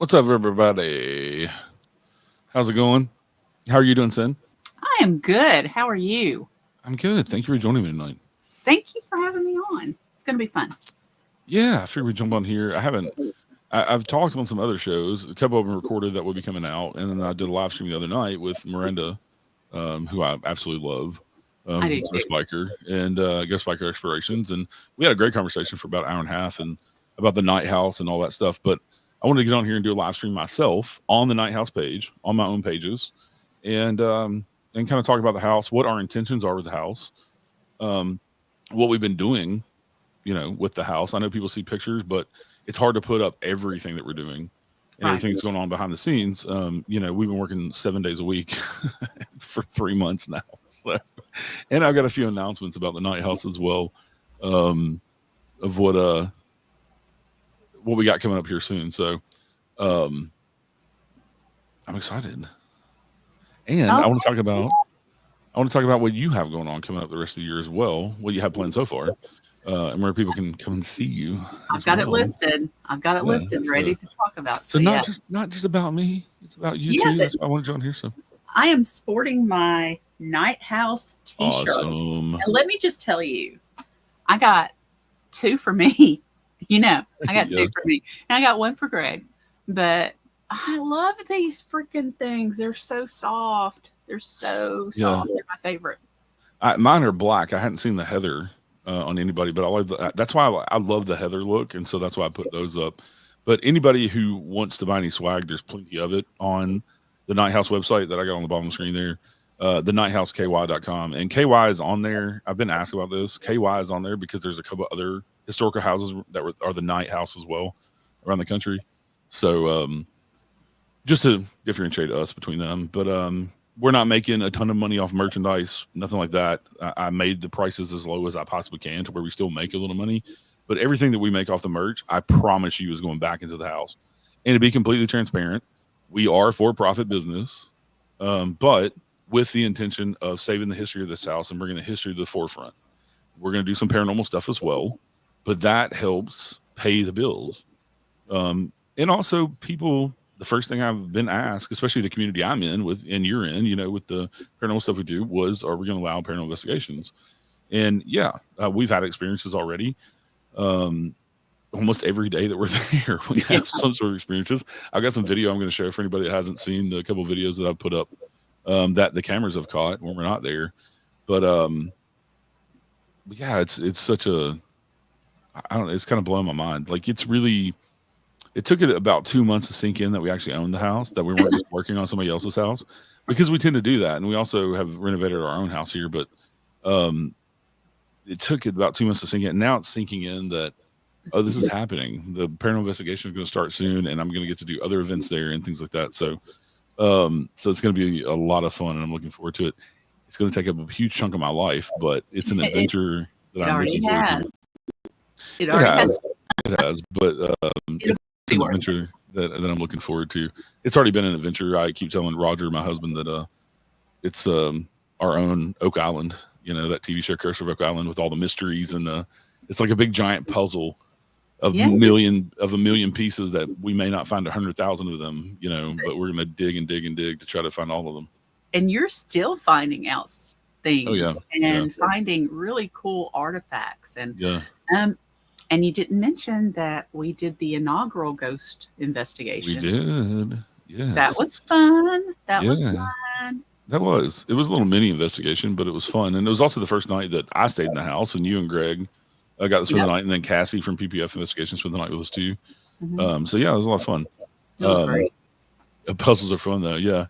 What's up, everybody? How's it going? How are you doing, Cyn? I am good. How are you? I'm good. Thank you for joining me tonight. Thank you for having me on. It's going to be fun. Yeah, I figured we'd jump on here. I've talked on some other shows. A couple of them recorded that will be coming out. And then I did a live stream the other night with Miranda, who I absolutely love, I do Ghost too. Biker and Ghost Biker Explorations. And we had a great conversation for about an hour and a half and about the Night House and all that stuff. But I wanted to get on here and do a live stream myself on the Night House page, on my own pages, and kind of talk about the house, what our intentions are with the house, um, what we've been doing, with the house. I know people see pictures, but it's hard to put up everything that we're doing and Right. everything that's going on behind the scenes. We've been working 7 days a week for 3 months now. So, and I've got a few announcements about the Night House as well, um, of what we got coming up here soon. So, um, I'm excited, and Oh, I want to talk about what you have going on coming up the rest of the year as well. What you have planned so far, and where people can come and see you I've as got it well. listed. I've got it Yeah. listed, So, ready to talk about. so So yeah, not just about me. It's about you yeah. too. But That's why I want to join here. So I am sporting my Night House T-shirt, awesome. and let me just tell you, I got two for me. I got Yeah. two for me, and I got one for Greg. But I love these freaking things. They're so soft. They're so Yeah. soft. They're my favorite. Mine are black. I hadn't seen the heather on anybody, but I like that's why I love the heather look, and so that's why I put those up. But anybody who wants to buy any swag, there's plenty of it on the Night House website that I got on the bottom of the screen there, the nighthouseky.com. And KY is on there. I've been asked about this. KY is on there because there's a couple other historical houses are the Night House as well around the country. So just to differentiate us between them. But we're not making a ton of money off merchandise, nothing like that. I made the prices as low as I possibly can to where we still make a little money. But everything that we make off the merch, I promise you, is going back into the house. And to be completely transparent, we are a for-profit business, but with the intention of saving the history of this house and bringing the history to the forefront. We're going to do some paranormal stuff as well, but that helps pay the bills. And also, people, the first thing I've been asked, especially the community I'm in with, and you're in, with the paranormal stuff we do, was, are we going to allow paranormal investigations? And yeah, we've had experiences already. Um, Almost every day that we're there, we have some sort of experiences. I've got some video I'm going to show for anybody that hasn't seen the couple of videos that I've put up, that the cameras have caught when we're not there. But yeah, it's such a, I don't know, it's kind of blowing my mind. Like, it took it about 2 months to sink in that we actually owned the house, that we weren't just working on somebody else's house, because we tend to do that. And we also have renovated our own house here, but um, it took it about 2 months to sink in. And now it's sinking in that, oh, this is happening. The paranormal investigation is going to start soon, and I'm going to get to do other events there and things like that. So it's going to be a lot of fun, and I'm looking forward to it. It's going to take up a huge chunk of my life, but it's an It, adventure that it I'm already looking forward to. has. It It already has, has. it has, but It'll it's be an worth it. adventure that I'm looking forward to. It's already been an adventure. I keep telling Roger, my husband, that it's our own Oak Island. That TV show Curse of Oak Island with all the mysteries, and it's like a big giant puzzle of Yeah. a million pieces that we may not find 100,000 of them. But we're gonna dig and dig and dig to try to find all of them. And you're still finding out Oh yeah, things yeah, and finding really cool artifacts. yeah. Um, and you didn't mention that we did the inaugural ghost We investigation. did. That Yes. was fun. That was Yeah. fun. It was a little mini investigation, but it was fun. And it was also the first night that I stayed in the house, and you and Greg got to spend the Yep. night, and then Cassie from PPF Investigation spent the night with us too. Hmm. So yeah, it was a lot of fun. It was Um, great. Puzzles are fun though. Yeah.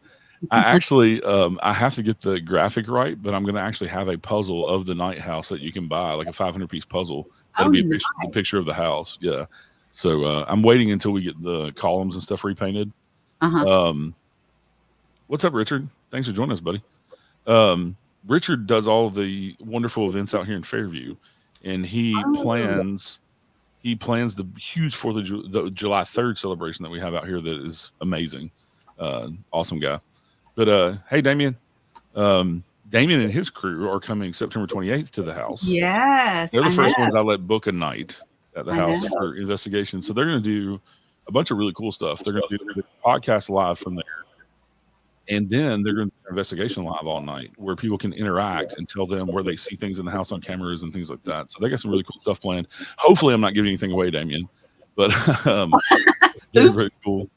I actually, I have to get the graphic right, but I'm going to actually have a puzzle of the Night House that you can buy, like a 500-piece puzzle. Oh, That'll be the picture nice. of the house. Yeah. So I'm waiting until we get the columns and stuff repainted. Uh-huh. Um, what's up, Richard? Thanks for joining us, buddy. Richard does all the wonderful events out here in Fairview, and Oh, he plans the huge the July 3rd celebration that we have out here that is amazing. Awesome guy. But hey, Damien. Damien and his crew are coming September 28th to the house. yes, They're the I know. first ones I let book a night at the I house know. for investigation. So they're going to do a bunch of really cool stuff. They're going to do the podcast live from there. And then they're going to do an investigation live all night where people can interact and tell them where they see things in the house on cameras and things like that. So they got some really cool stuff planned. Hopefully, I'm not giving anything away, Damien, but they're very cool.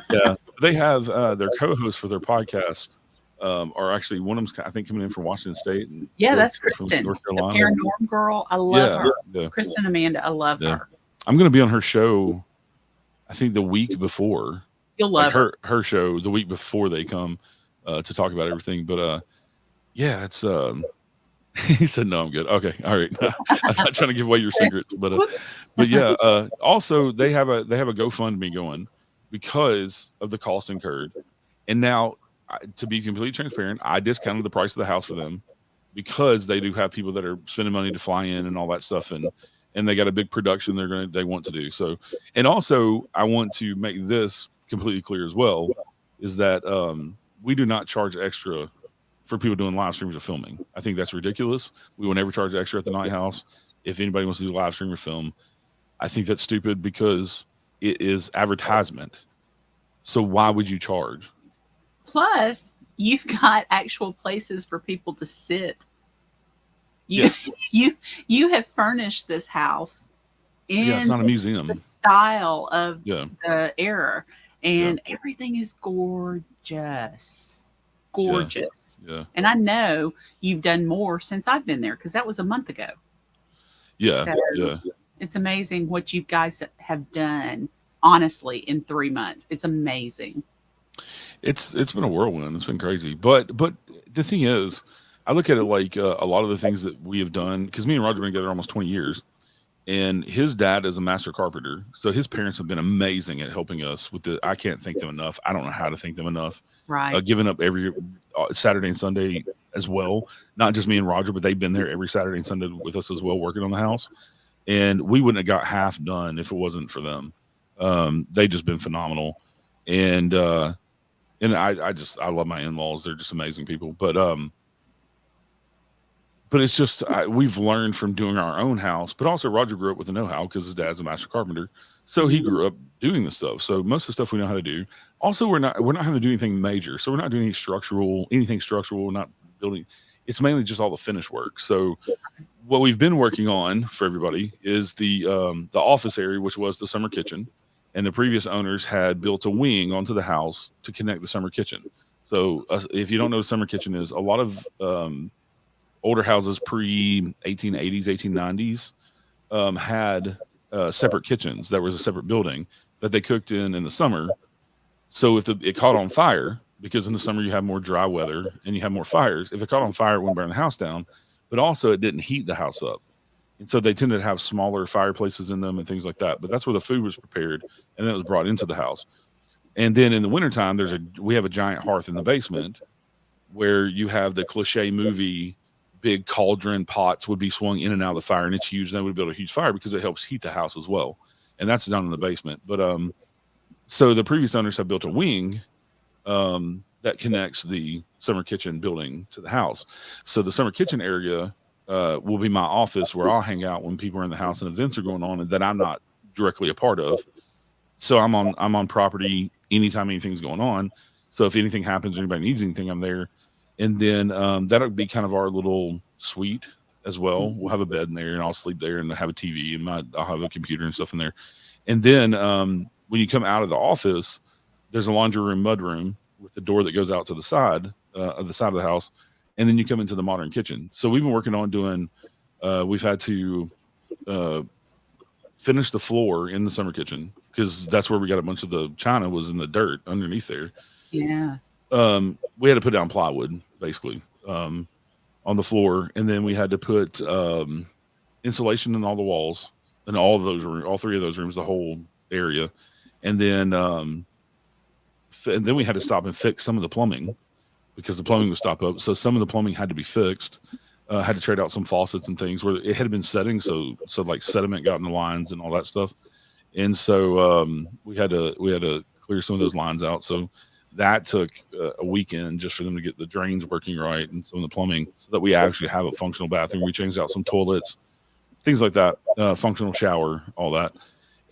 Yeah, they have their co-hosts for their podcast are actually one of them's I think coming in from Washington State. And that's Kristen, North Carolina. The Paranorm girl. I love her. Yeah. Kristen Amanda, I love her. I'm going to be on her show. I think the week before. You'll love her show the week before they come to talk about everything. But yeah, it's he said no, I'm good. Okay, all right. I'm not trying to give away your secrets, but yeah. Also, they have a GoFundMe going because of the cost incurred. And now, to be completely transparent, I discounted the price of the house for them because they do have people that are spending money to fly in and all that stuff, and they got a big production they want to do. So, and also I want to make this completely clear as well, is that we do not charge extra for people doing live streams or filming. I think that's ridiculous. We will never charge extra at the Night House if anybody wants to do live stream or film. I think that's stupid because it is advertisement. So why would you charge? Plus, you've got actual places for people to sit. You have furnished this house in it's not a museum. The style of the era. And everything is gorgeous. Yeah. And I know you've done more since I've been there because that was a month ago. Yeah. So it's amazing what you guys have done, honestly, in 3 months. It's amazing. It's been a whirlwind. It's been crazy. But the thing is, I look at it like a lot of the things that we have done, because me and Roger have been together almost 20 years. And his dad is a master carpenter. So his parents have been amazing at helping us with I can't thank them enough. I don't know how to thank them enough. Right. Giving up every Saturday and Sunday as well. Not just me and Roger, but they've been there every Saturday and Sunday with us as well, working on the house. And we wouldn't have got half done if it wasn't for them. They've just been phenomenal. And I love my in-laws. They're just amazing people. But it's just, we've learned from doing our own house, but also Roger grew up with the know-how because his dad's a master carpenter. So he grew up doing the stuff. So most of the stuff we know how to do. Also, we're not having to do anything major. So we're not doing anything structural. We're not building. It's mainly just all the finish work. So what we've been working on for everybody is the office area, which was the summer kitchen. And the previous owners had built a wing onto the house to connect the summer kitchen. So if you don't know what the summer kitchen is, a lot of older houses pre-1880s, 1890s had separate kitchens. That was a separate building that they cooked in the summer. So if it caught on fire, because in the summer you have more dry weather and you have more fires, if it caught on fire, it wouldn't burn the house down, but also it didn't heat the house up. And so they tended to have smaller fireplaces in them and things like that. But that's where the food was prepared, and then it was brought into the house. And then in the wintertime, we have a giant hearth in the basement where you have the cliche movie big cauldron pots would be swung in and out of the fire, and it's huge. And that would build a huge fire because it helps heat the house as well. And that's down in the basement. But so the previous owners have built a wing that connects the summer kitchen building to the house. So the summer kitchen area will be my office where I'll hang out when people are in the house and events are going on and that I'm not directly a part of. So I'm on property anytime anything's going on. So if anything happens or anybody needs anything, I'm there. And then that'll be kind of our little suite as well. We'll have a bed in there and I'll sleep there and have a TV and I'll have a computer and stuff in there. And then when you come out of the office, there's a laundry room, mud room with the door that goes out to the side of the house. And then you come into the modern kitchen. So we've been working on doing, we've had to finish the floor in the summer kitchen because that's where we got a bunch of the china was in the dirt underneath there. Yeah. We had to put down plywood basically on the floor. And then we had to put insulation in all the walls and all three of those rooms, the whole area. And then we had to stop and fix some of the plumbing because the plumbing would stop up. So some of the plumbing had to be fixed. Had to trade out some faucets and things where it had been setting. So like sediment got in the lines and all that stuff. And so we had to clear some of those lines out. So that took a weekend just for them to get the drains working right and some of the plumbing so that we actually have a functional bathroom. We changed out some toilets, things like that, functional shower, all that.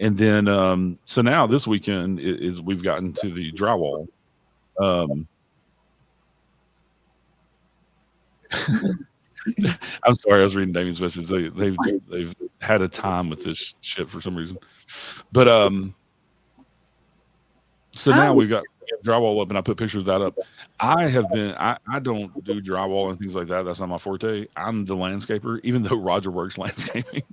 And then so now this weekend is we've gotten to the drywall. Um, I'm sorry, I was reading Damien's message. They've had a time with this shit for some reason, but so now Oh, we've got drywall up, and I put pictures of that up. I don't do drywall and things like that. That's not my forte. I'm the landscaper, even though Roger works landscaping.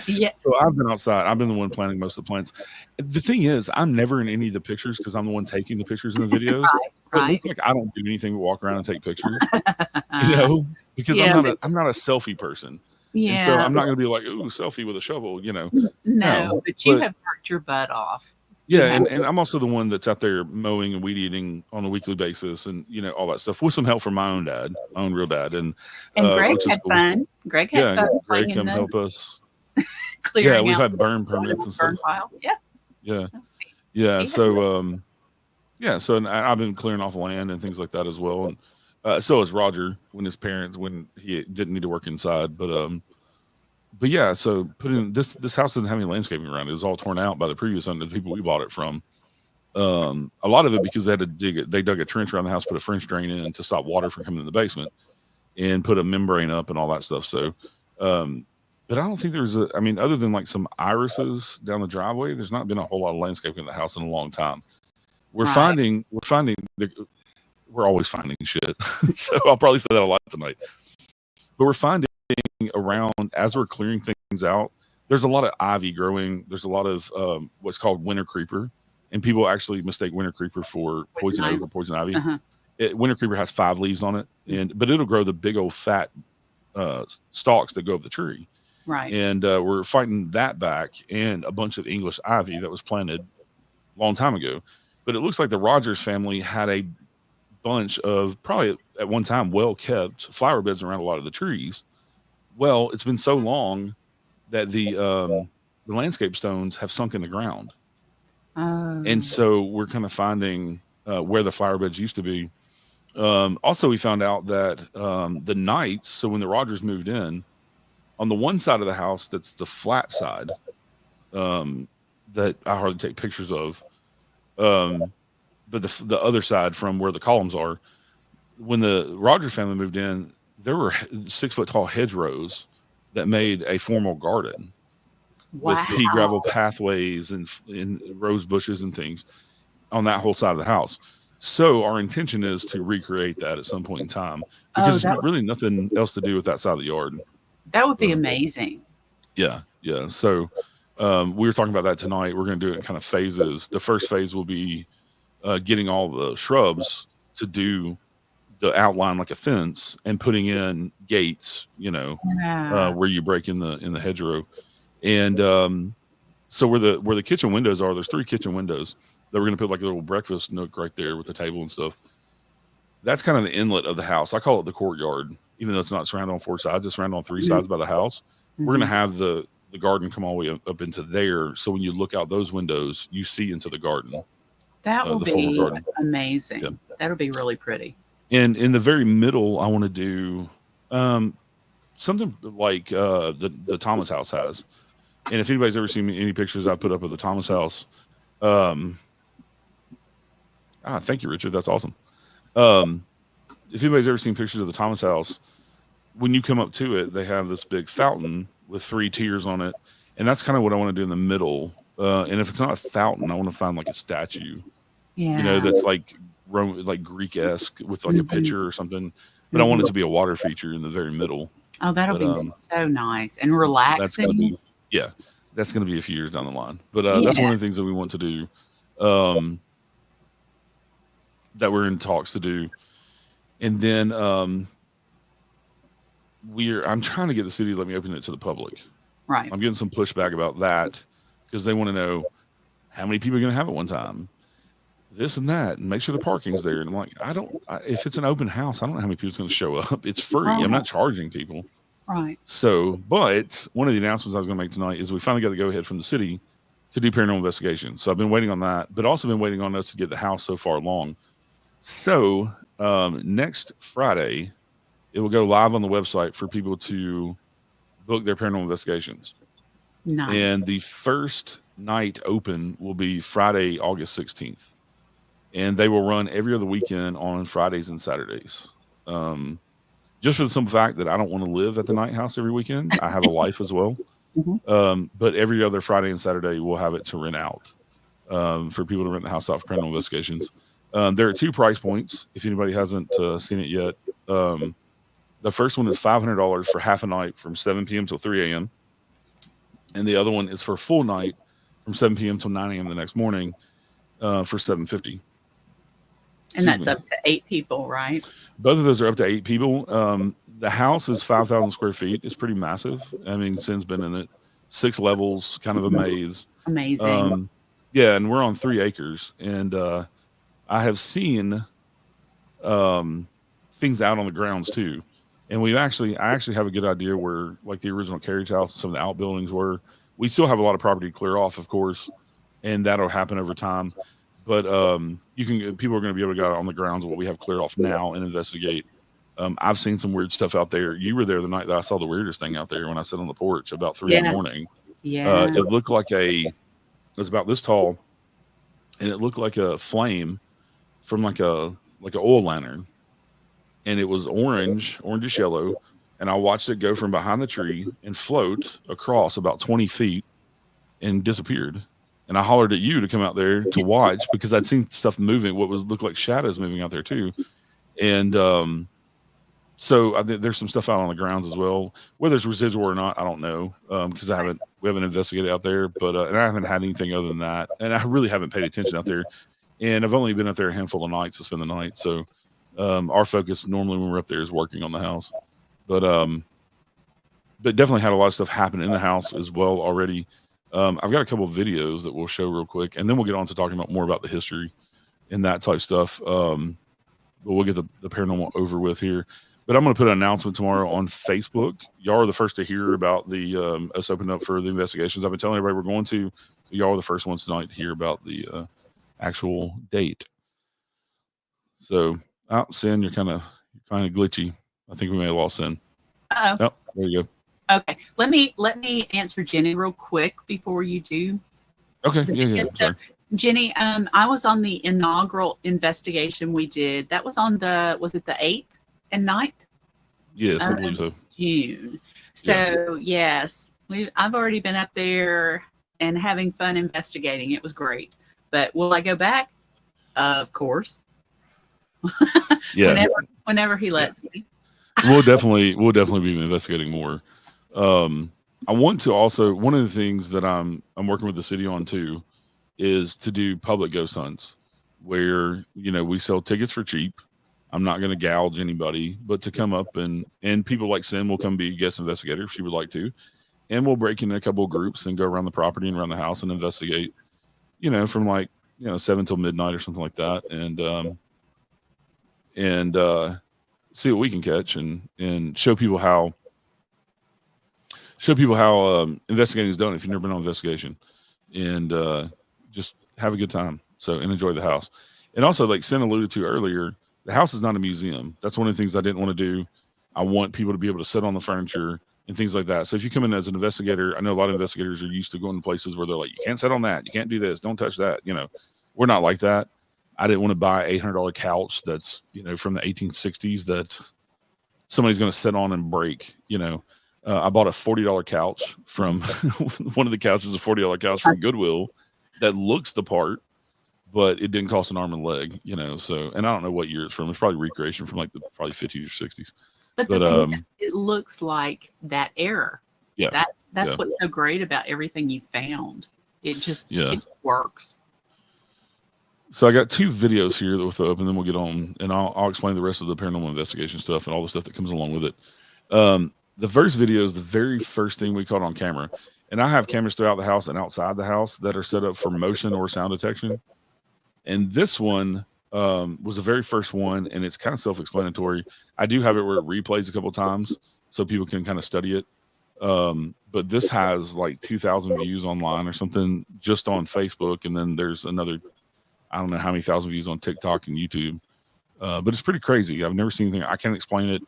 yeah. So I've been outside. I've been the one planting most of the plants. The thing is, I'm never in any of the pictures because I'm the one taking the pictures in the videos. So it Right. looks like I don't do anything but walk around and take pictures, you know, because Yeah, but I'm not a selfie person. And so yeah, I'm not going to be like, ooh, selfie with a shovel, you know. no, No, but you but have worked your butt off. You yeah, have. and I'm also the one that's out there mowing and weed eating on a weekly basis, and you know all that stuff with some help from my own dad, my own real dad, and And Greg which is had cool. fun. Greg had Yeah, fun Greg playing in come the help us. Yeah, clearing we've out had some burn permits and burn stuff. pile. Yeah. Yeah, yeah. He had So yeah, so and I've been clearing off land and things like that as well, and so is Roger when he didn't need to work inside, but yeah, so putting this house doesn't have any landscaping around it. It was all torn out by the previous owner, the people we bought it from. A lot of it because they had to dig it. They dug a trench around the house, put a French drain in to stop water from coming in the basement, and put a membrane up and all that stuff. So, but I don't think I mean, other than like some irises down the driveway, there's not been a whole lot of landscaping in the house in a long time. right. We're always finding shit. So I'll probably say that a lot tonight. But we're finding around as we're clearing things out. There's a lot of ivy growing. There's a lot of what's called winter creeper, and people actually mistake winter creeper for poison oak or poison ivy. Uh-huh. Winter creeper has 5 leaves on it, but it'll grow the big old fat stalks that go up the tree. Right. And we're fighting that back, and a bunch of English ivy that was planted a long time ago. But it looks like the Rogers family had a bunch of probably at one time well kept flower beds around a lot of the trees. Well, it's been so long that the landscape stones have sunk in the ground, and so we're kind of finding where the flower beds used to be. Also, we found out that the Knights. So when the Rogers moved in, on the one side of the house that's the flat side, that I hardly take pictures of, but the other side from where the columns are, when the Rogers family moved in, there were 6-foot tall hedgerows that made a formal garden with pea gravel pathways and rose bushes and things on that whole side of the house. So our intention is to recreate that at some point in time because there's really nothing else to do with that side of the yard. That would be amazing. Yeah, yeah. So we were talking about that tonight. We're going to do it in kind of phases. The first phase will be getting all the shrubs to do the outline like a fence and putting in gates, you know, where you break in the hedgerow. And so where the kitchen windows are, there's 3 kitchen windows that we're going to put like a little breakfast nook right there with the table and stuff. That's kind of the inlet of the house. I call it the courtyard, even though it's not surrounded on 4 sides. It's surrounded on 3 sides by the house. We're going to have the garden come all the way up into there. So when you look out those windows, you see into the garden. That will be amazing. Yeah. That'll be really pretty. And in the very middle, I want to do something like the Thomas house has. And if anybody's ever seen any pictures I put up of the Thomas house, thank you, Richard. That's awesome. If anybody's ever seen pictures of the Thomas house, when you come up to it, they have this big fountain with 3 tiers on it. And that's kind of what I want to do in the middle. And if it's not a fountain, I want to find like a statue, you know, that's like Greek-esque with like a pitcher or something. But I want it to be a water feature in the very middle. Oh, that'll be so nice and relaxing. That's going to be a few years down the line. But that's one of the things that we want to do, that we're in talks to do. And then I'm trying to get the city to let me open it to the public. Right. I'm getting some pushback about that because they want to know how many people are going to have at one time, this and that, and make sure the parking's there. And I'm like, if it's an open house, I don't know how many people's going to show up. It's free. Right. I'm not charging people. Right. So, but one of the announcements I was going to make tonight is we finally got the go ahead from the city to do paranormal investigation. So I've been waiting on that, but also been waiting on us to get the house so far along. So next Friday, it will go live on the website for people to book their paranormal investigations. Nice. And the first night open will be Friday, August 16th, and they will run every other weekend on Fridays and Saturdays. Um, just for the simple fact that I don't want to live at the night house every weekend. I have a life as well. Mhm. But every other Friday and Saturday, we'll have it to rent out for people to rent the house out for paranormal investigations. There are two price points. If anybody hasn't seen it yet, the first one is $500 for half a night from 7 p.m. till 3 a.m. And the other one is for a full night from 7 p.m. till 9 a.m. the next morning for $750. And that's up to 8 people, right? Both of those are up to 8 people. The house is 5,000 square feet. It's pretty massive. I mean, Cyn's been in it. 6 levels, kind of a maze. Amazing. Yeah, and we're on 3 acres. And I have seen things out on the grounds too. And I actually have a good idea where, like, the original carriage house, some of the outbuildings were. We still have a lot of property to clear off, of course, and that'll happen over time. But people are going to be able to go out on the grounds of what we have cleared off now and investigate. I've seen some weird stuff out there. You were there the night that I saw the weirdest thing out there when I sat on the porch about 3 in the morning. Yeah. It looked like it was about this tall, and it looked like a flame from like an oil lantern, and it was orangish yellow. And I watched it go from behind the tree and float across about 20 feet and disappeared. And I hollered at you to come out there to watch because I'd seen stuff moving, looked like shadows moving out there too. And so I think there's some stuff out on the grounds as well. Whether it's residual or not, I don't know, because we haven't investigated out there. But and I haven't had anything other than that, and I really haven't paid attention out there. And I've only been out there a handful of nights to spend the night. So our focus normally when we're up there is working on the house. But definitely had a lot of stuff happen in the house as well already. I've got a couple of videos that we'll show real quick, and then we'll get on to talking about more about the history and that type stuff. But we'll get the paranormal over with here. But I'm going to put an announcement tomorrow on Facebook. Y'all are the first to hear about the us opening up for the investigations. I've been telling everybody we're going to. Y'all are the first ones tonight to hear about the actual date. So, Cyn, you're kind of glitchy. I think we may have lost Cyn. Oh, there you go. Okay, let me answer Jenny real quick before you do. Okay, yeah. Sorry. Jenny, I was on the inaugural investigation we did. That was on was it the 8th and 9th? Yes, I believe so. June. So yes, I've already been up there and having fun investigating. It was great. But will I go back? Of course. Yeah. Whenever he lets me. We'll definitely be investigating more. I want to also, one of the things that I'm working with the city on too is to do public ghost hunts where, we sell tickets for cheap. I'm not going to gouge anybody, but to come up and people like Cyn will come be guest investigator if she would like to. And we'll break in a couple of groups and go around the property and around the house and investigate, from 7 till midnight or something like that. And see what we can catch and show people how investigating is done if you've never been on investigation, and just have a good time. So, and enjoy the house. And also, like Cyn alluded to earlier, the house is not a museum. That's one of the things I didn't want to do. I want people to be able to sit on the furniture and things like that. So if you come in as an investigator, I know a lot of investigators are used to going to places where they're like, you can't sit on that. You can't do this. Don't touch that. We're not like that. I didn't want to buy an $800 couch that's, from the 1860s that somebody's going to sit on and break, I bought a $40 couch from one of the couches, a $40 couch from Goodwill that looks the part, but it didn't cost an arm and leg, so, and I don't know what year it's from. It's probably recreation from probably 50s or 60s. But it looks like that era. Yeah. That's what's so great about everything you found. It just works. So I got 2 videos here that we'll throw up, and then we'll get on, and I'll explain the rest of the paranormal investigation stuff and all the stuff that comes along with it. The first video is the very first thing we caught on camera, and I have cameras throughout the house and outside the house that are set up for motion or sound detection. And this one was the very first one, and it's kind of self-explanatory. I do have it where it replays a couple of times so people can kind of study it. But this has like 2,000 views online or something just on Facebook, and then there's another, I don't know how many thousand views on TikTok and YouTube. But it's pretty crazy. I've never seen anything. I can't explain it.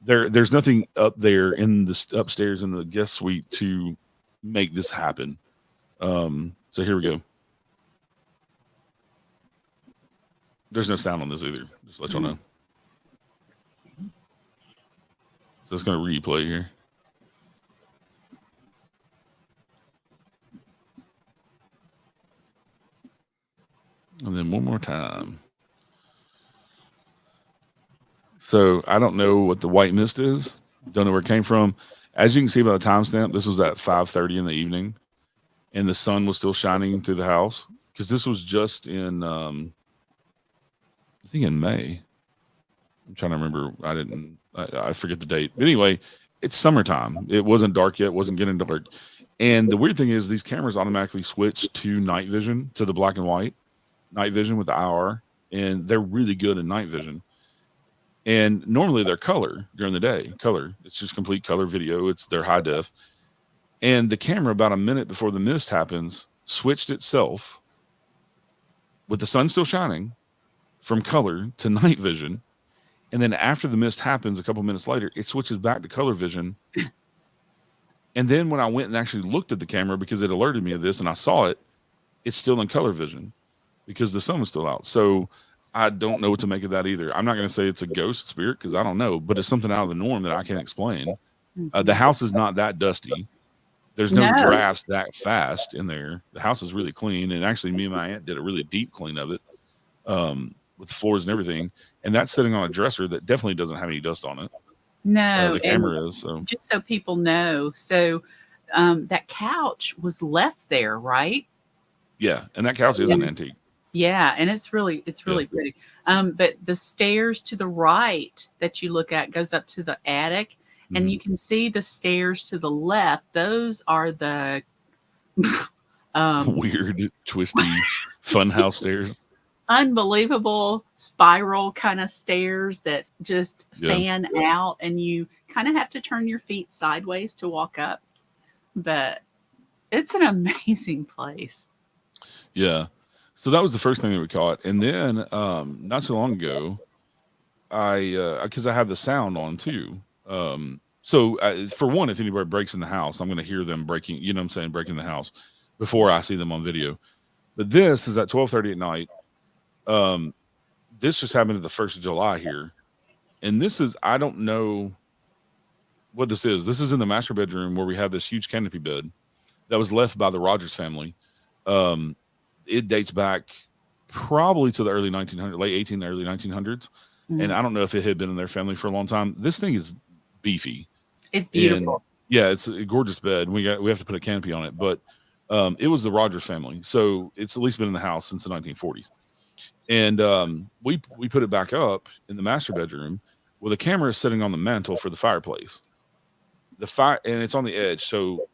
There's nothing up there in the upstairs in the guest suite to make this happen. So So here we go. There's no sound on this either. Just to let y'all know. So it's going to replay here. And then one more time. So I don't know what the white mist is. Don't know where it came from. As you can see by the timestamp, this was at 5:30 in the evening, and the sun was still shining through the house because this was just in, I think in May. I'm trying to remember. I forget the date. But anyway, it's summertime. It wasn't dark yet. It wasn't getting dark. And the weird thing is these cameras automatically switch to night vision, to the black and white night vision with the IR, and they're really good in night vision. And normally they're color during the day. Color. It's just complete color video. They're high def. And the camera, about a minute before the mist happens, switched itself with the sun still shining from color to night vision. And then after the mist happens, a couple minutes later, it switches back to color vision. And then when I went and actually looked at the camera, because it alerted me of this and I saw it, it's still in color vision because the sun was still out. So I don't know what to make of that either. I'm not going to say it's a ghost spirit because I don't know, but it's something out of the norm that I can't explain. The house is not that dusty. There's no drafts that fast in there. The house is really clean. And actually, me and my aunt did a really deep clean of it with the floors and everything. And that's sitting on a dresser that definitely doesn't have any dust on it. No. The camera is. So. Just so people know. So that couch was left there, right? Yeah. And that couch is an antique. Yeah, and it's really pretty. But the stairs to the right that you look at goes up to the attic, and you can see the stairs to the left. Those are the weird, twisty, funhouse stairs. Unbelievable spiral kind of stairs that just fan out, and you kind of have to turn your feet sideways to walk up. But it's an amazing place. Yeah. So that was the first thing that we caught. And then not so long ago, because I have the sound on too. So for one, if anybody breaks in the house, I'm going to hear them breaking, you know what I'm saying, breaking the house before I see them on video. But this is at 12:30 at night. This just happened to the 1st of July here. And this is, I don't know what this is. This is in the master bedroom where we have this huge canopy bed that was left by the Rogers family. It dates back probably to the early 1900s, late 1800s, early 1900s. And I don't know if it had been in their family for a long time. This thing is beefy. It's beautiful. And, yeah, it's a gorgeous bed. We have to put a canopy on it, but it was the Rogers family. So it's at least been in the house since the 1940s. And we put it back up in the master bedroom with a camera sitting on the mantle for the fireplace. And it's on the edge. So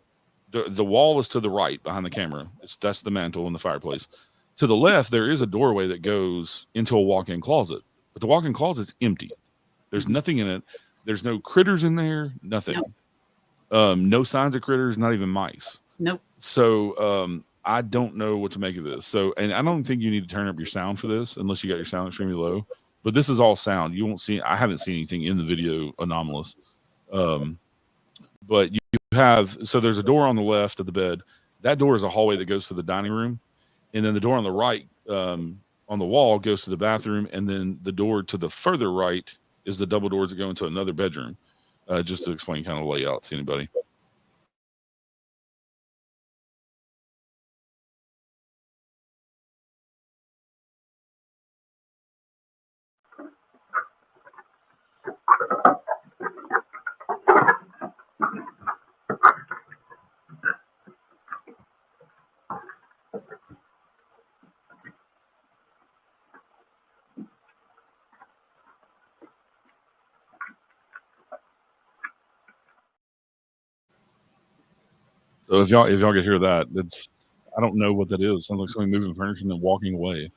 the wall is to the right behind the camera. That's the mantle and the fireplace. To the left, there is a doorway that goes into a walk-in closet. But the walk-in closet's empty. There's nothing in it. There's no critters in there. Nothing. Nope. No signs of critters, not even mice. Nope. So I don't know what to make of this. So, and I don't think you need to turn up your sound for this unless you got your sound extremely low. But this is all sound. You won't see. I haven't seen anything in the video anomalous. But you have, so there's a door on the left of the bed. That door is a hallway that goes to the dining room. And then the door on the right on the wall goes to the bathroom. And then the door to the further right is the double doors that go into another bedroom. Just to explain kind of layout to anybody. So if y'all could hear that, I don't know what that is. Sounds like somebody moving furniture and then walking away.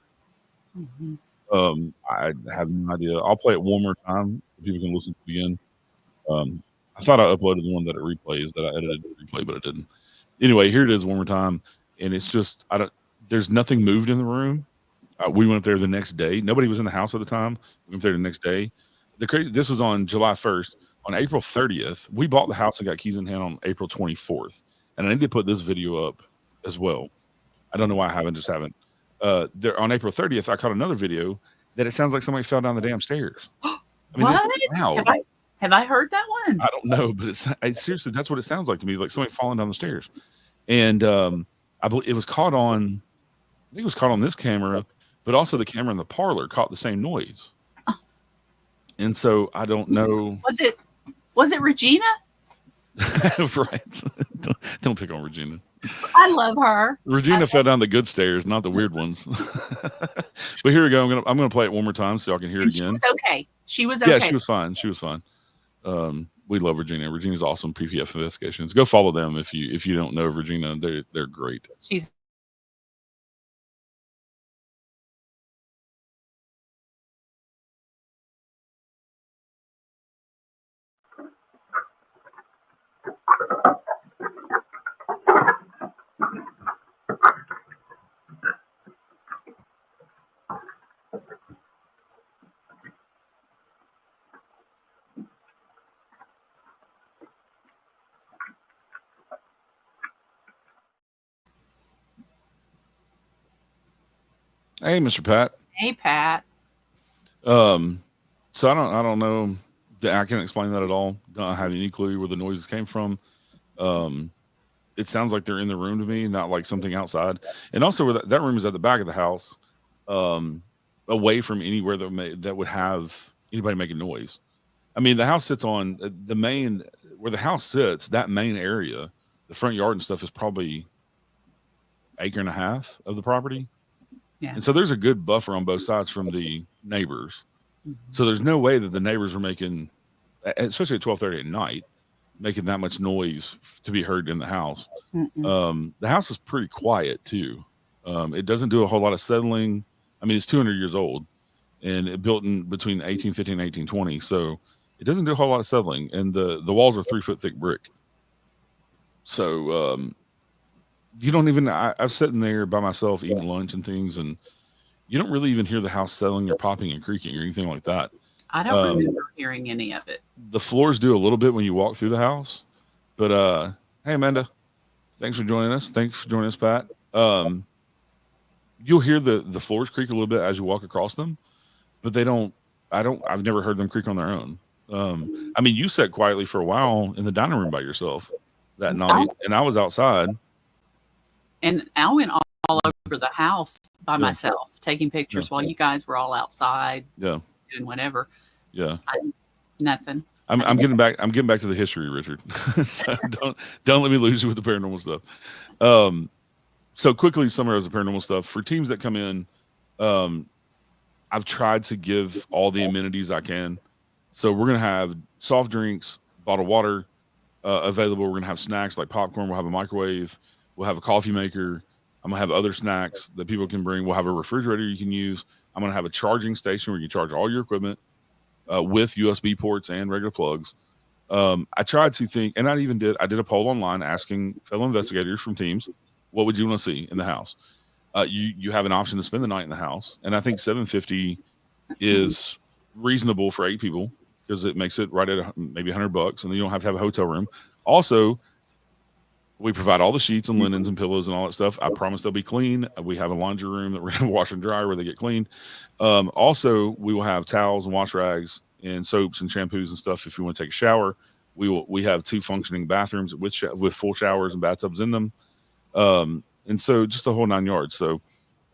I have no idea. I'll play it one more time so people can listen to it again. I thought I uploaded the one that it replays, that I edited to replay, but it didn't. Anyway, here it is one more time, and it's just there's nothing moved in the room. We went there the next day. Nobody was in the house at the time. We went there the next day. This was on July 1st. On April 30th, we bought the house and got keys in hand on April 24th. And I need to put this video up as well. I don't know why I haven't, just haven't. There on April 30th, I caught another video that it sounds like somebody fell down the damn stairs. I mean, What? it's loud. Have I heard that one? I don't know, but it's seriously, that's what it sounds like to me, like somebody falling down the stairs. And I believe it was caught on. I think it was caught on this camera, but also the camera in the parlor caught the same noise. And so I don't know. Was it Regina? Right. Don't pick on Regina. I love her. Regina fell down the good stairs, not the weird ones. But here we go. I'm gonna play it one more time so y'all can hear it again. She was okay. She was okay. Yeah, she was fine. She was fine. We love Regina. Regina's awesome. PPF Investigations. Go follow them if you don't know Regina. They're great. She's Hey, Mr. Pat. Hey, Pat. So I don't know. I can't explain that at all. Don't have any clue where the noises came from. It sounds like they're in the room to me, not like something outside. And also, where that room is at the back of the house, away from anywhere that would have anybody making noise. I mean, the house sits on the main where the house sits. That main area, the front yard and stuff, is probably 1.5 acres of the property. Yeah. And so there's a good buffer on both sides from the neighbors. So there's no way that the neighbors are making, especially at 12:30 at night, making that much noise to be heard in the house. The house is pretty quiet too. It doesn't do a whole lot of settling. I mean, it's 200 years old and it built in between 1850 and 1820. So it doesn't do a whole lot of settling. And the walls are 3 foot thick brick. So, you don't even, I've sitting there by myself eating lunch and things, and you don't really even hear the house settling or popping and creaking or anything like that. I don't remember hearing any of it. The floors do a little bit when you walk through the house, but hey, Amanda, thanks for joining us. Thanks for joining us, Pat. You'll hear the floors creak a little bit as you walk across them, but I've never heard them creak on their own. I mean, you sat quietly for a while in the dining room by yourself that night, and I was outside. And I went all over the house by myself, taking pictures while you guys were all outside, doing whatever. Yeah, nothing. I'm getting back. I'm getting back to the history, Richard. So don't let me lose you with the paranormal stuff. So quickly summarize the paranormal stuff for teams that come in. I've tried to give all the amenities I can. So we're gonna have soft drinks, bottled water available. We're gonna have snacks like popcorn. We'll have a microwave. We'll have a coffee maker. I'm going to have other snacks that people can bring. We'll have a refrigerator you can use. I'm going to have a charging station where you can charge all your equipment with USB ports and regular plugs. I tried to think, and I did a poll online asking fellow investigators from teams, what would you want to see in the house? You have an option to spend the night in the house. And I think $750 is reasonable for 8 people because it makes it right at maybe $100, and then you don't have to have a hotel room. Also, we provide all the sheets and linens and pillows and all that stuff. I promise they'll be clean. We have a laundry room that we're going to wash and dry where they get cleaned. Also, we will have towels and wash rags and soaps and shampoos and stuff. If you want to take a shower, we have 2 functioning bathrooms with full showers and bathtubs in them. And so just the whole 9 yards. So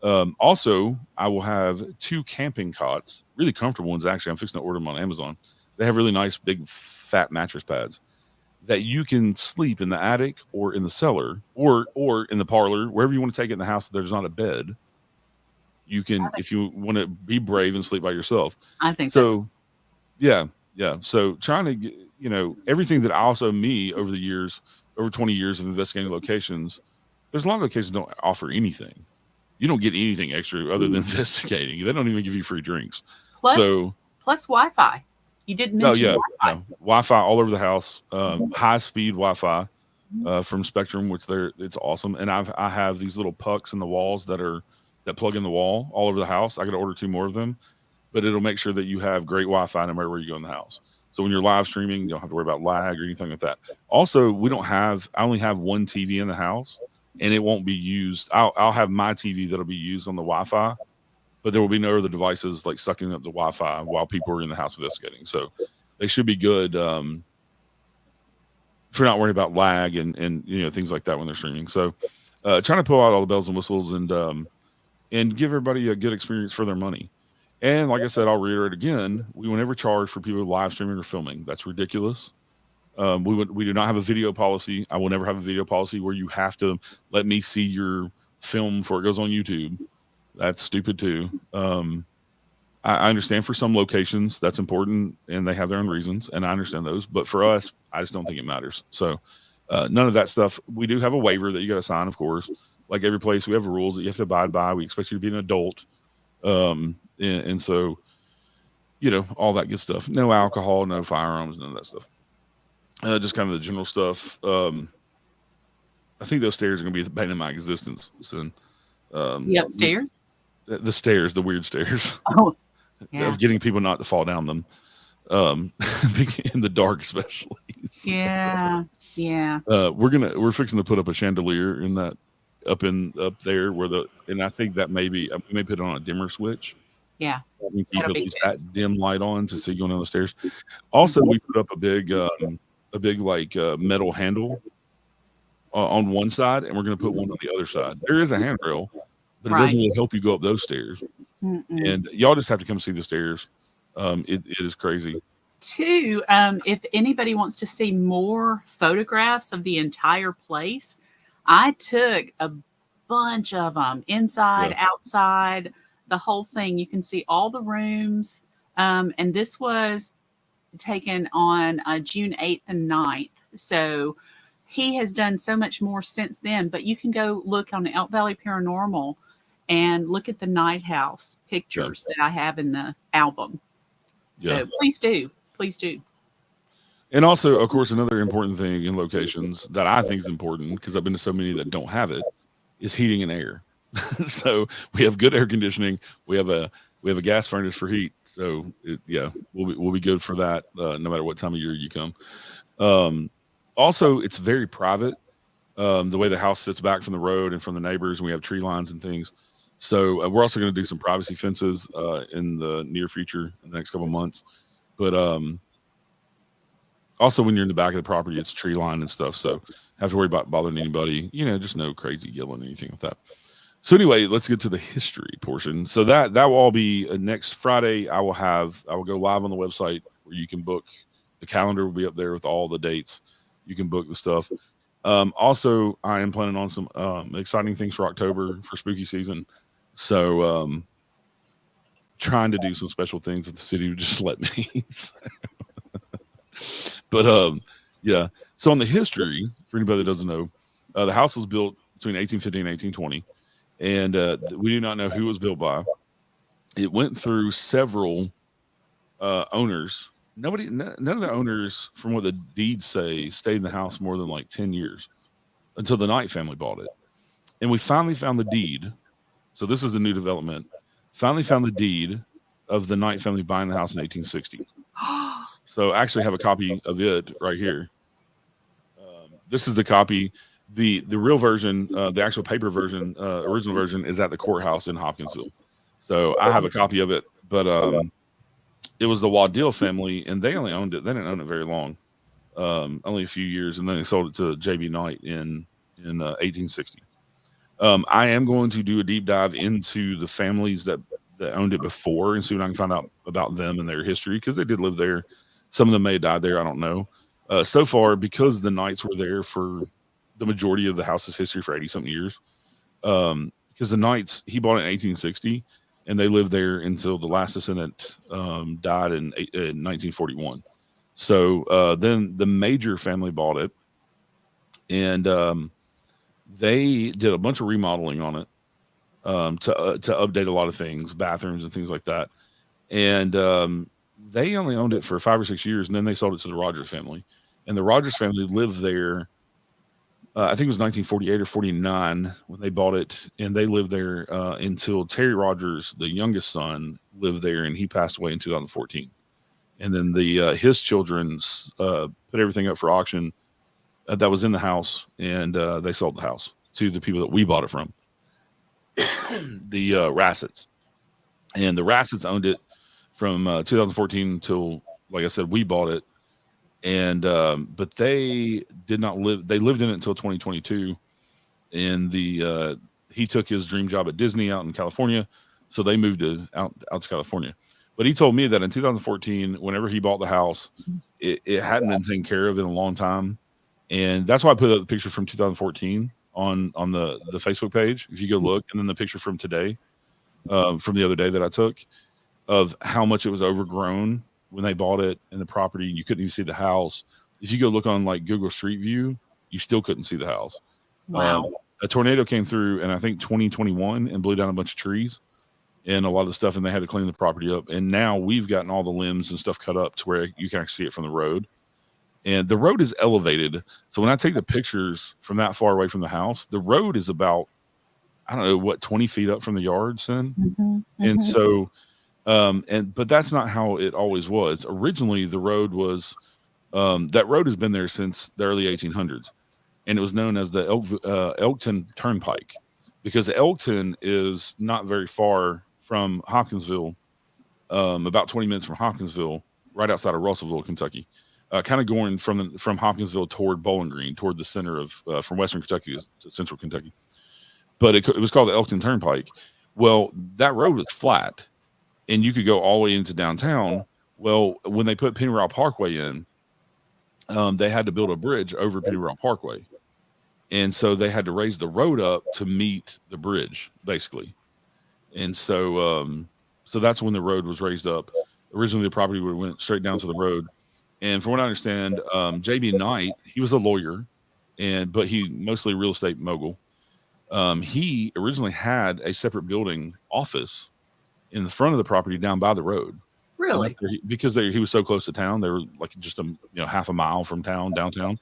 also, I will have 2 camping cots, really comfortable ones. Actually, I'm fixing to order them on Amazon. They have really nice, big, fat mattress pads that you can sleep in the attic or in the cellar or in the parlor, wherever you want to take it in the house. There's not a bed. You can, if you want to be brave and sleep by yourself. I think so. Yeah. So trying to get, everything that over the years, over 20 years of investigating locations, there's a lot of locations that don't offer anything. You don't get anything extra other than investigating. They don't even give you free drinks. Plus Wi-Fi. You didn't mention Wi-Fi. No. Wi-Fi all over the house. High-speed Wi-Fi from Spectrum, which it's awesome. And I have these little pucks in the walls that plug in the wall all over the house. I got to order 2 more of them, but it'll make sure that you have great Wi-Fi no matter where you go in the house. So when you're live streaming, you don't have to worry about lag or anything like that. Also, I only have 1 TV in the house, and it won't be used. I'll have my TV that'll be used on the Wi-Fi, but there will be no other devices like sucking up the Wi-Fi while people are in the house investigating. So they should be good for not worrying about lag and things like that when they're streaming. So trying to pull out all the bells and whistles and give everybody a good experience for their money. And like I said, I'll reiterate again, we will never charge for people live streaming or filming. That's ridiculous. We do not have a video policy. I will never have a video policy where you have to let me see your film before it goes on YouTube. That's stupid too. I understand for some locations that's important and they have their own reasons, and I understand those. But for us, I just don't think it matters. So none of that stuff. We do have a waiver that you got to sign, of course. Like every place, we have rules that you have to abide by. We expect you to be an adult. And so, all that good stuff. No alcohol, no firearms, none of that stuff. Just kind of the general stuff. I think those stairs are going to be the bane of my existence. So, The upstairs? The stairs, the weird stairs. Oh, yeah. Of getting people not to fall down them. In the dark, especially. So, yeah. We're fixing to put up a chandelier in that up there and I think that we may put it on a dimmer switch. Yeah. Keep at least that dim light on to see going down the stairs. Also, we put up a big metal handle on one side, and we're going to put one on the other side. There is a handrail, but it doesn't really help you go up those stairs. Mm-mm. And y'all just have to come see the stairs. It is crazy. Two, if anybody wants to see more photographs of the entire place, I took a bunch of them inside, outside, the whole thing. You can see all the rooms. And this was taken on June 8th and 9th. So he has done so much more since then. But you can go look on the Elk Valley Paranormal and look at the Night House pictures that I have in the album. So please do. Please do. And also, of course, another important thing in locations that I think is important, because I've been to so many that don't have it, is heating and air. So we have good air conditioning. We have a gas furnace for heat. So we'll be good for that no matter what time of year you come. Also, it's very private. The way the house sits back from the road and from the neighbors, and we have tree lines and things. So we're also going to do some privacy fences in the near future, in the next couple of months. But also, when you're in the back of the property, it's tree line and stuff. So have to worry about bothering anybody. Just no crazy yelling or anything like that. So anyway, let's get to the history portion. So that will all be next Friday. I will go live on the website where you can book. The calendar will be up there with all the dates. You can book the stuff. Also, I am planning on some exciting things for October for spooky season. So trying to do some special things that the city would just let me. But so on the history, for anybody that doesn't know, the house was built between 1850 and 1820, and we do not know who it was built by. It went through several owners. None of the owners, from what the deeds say, stayed in the house more than like 10 years until the Knight family bought it. And we finally found the deed. So this is the new development. Finally found the deed of the Knight family buying the house in 1860. So I actually have a copy of it right here. This is the copy. The real version, the actual paper version, original version, is at the courthouse in Hopkinsville. So I have a copy of it, but it was the Waddell family, and they only owned it. They didn't own it very long, only a few years, and then they sold it to J.B. Knight in 1860. I am going to do a deep dive into the families that owned it before and see what I can find out about them and their history, because they did live there. Some of them may have died there. I don't know. So far, because the Knights were there for the majority of the house's history for 80-something years, because the Knights, he bought it in 1860, and they lived there until the last descendant died in 1941. So then the Major family bought it, and they did a bunch of remodeling on it to update a lot of things, bathrooms and things like that. And they only owned it for 5 or 6 years, and then they sold it to the Rogers family. And the Rogers family lived there, I think it was 1948 or 49 when they bought it, and they lived there until Terry Rogers, the youngest son, lived there, and he passed away in 2014. And then his children put everything up for auction that was in the house, and they sold the house. to the people that we bought it from, the Rassets. And the Rassets owned it from 2014 till, like I said, we bought it. And but they did not live. They lived in it until 2022. And he took his dream job at Disney out in California, so they moved out to California. But he told me that in 2014, whenever he bought the house, it hadn't been taken care of in a long time, and that's why I put up the picture from 2014 on the Facebook page. If you go look, and then the picture from today, from the other day that I took, of how much it was overgrown when they bought it, and the property, you couldn't even see the house. If you go look on like Google Street View, you still couldn't see the house. Wow. A tornado came through, and I think 2021, and blew down a bunch of trees and a lot of the stuff, and they had to clean the property up. And now we've gotten all the limbs and stuff cut up to where you can actually see it from the road. And the road is elevated. So when I take the pictures from that far away from the house, the road is about, I don't know, what, 20 feet up from the yard, Cyn? And so, but that's not how it always was. Originally, the road was, that road has been there since the early 1800s. And it was known as the Elkton Turnpike, because Elkton is not very far from Hopkinsville, about 20 minutes from Hopkinsville, right outside of Russellville, Kentucky, kind of going from Hopkinsville toward Bowling Green, toward the center of from Western Kentucky to Central Kentucky. But it was called the Elkton Turnpike. Well, that road was flat, and you could go all the way into downtown. Well, when they put Penny Royal Parkway in, they had to build a bridge over Penny Royal Parkway. And so they had to raise the road up to meet the bridge, basically. And so so that's when the road was raised up. Originally, the property went straight down to the road. And from what I understand, J.B. Knight, he was a lawyer, but he mostly real estate mogul. He originally had a separate building office in the front of the property down by the road. Really? Because he was so close to town. They were like just half a mile from downtown,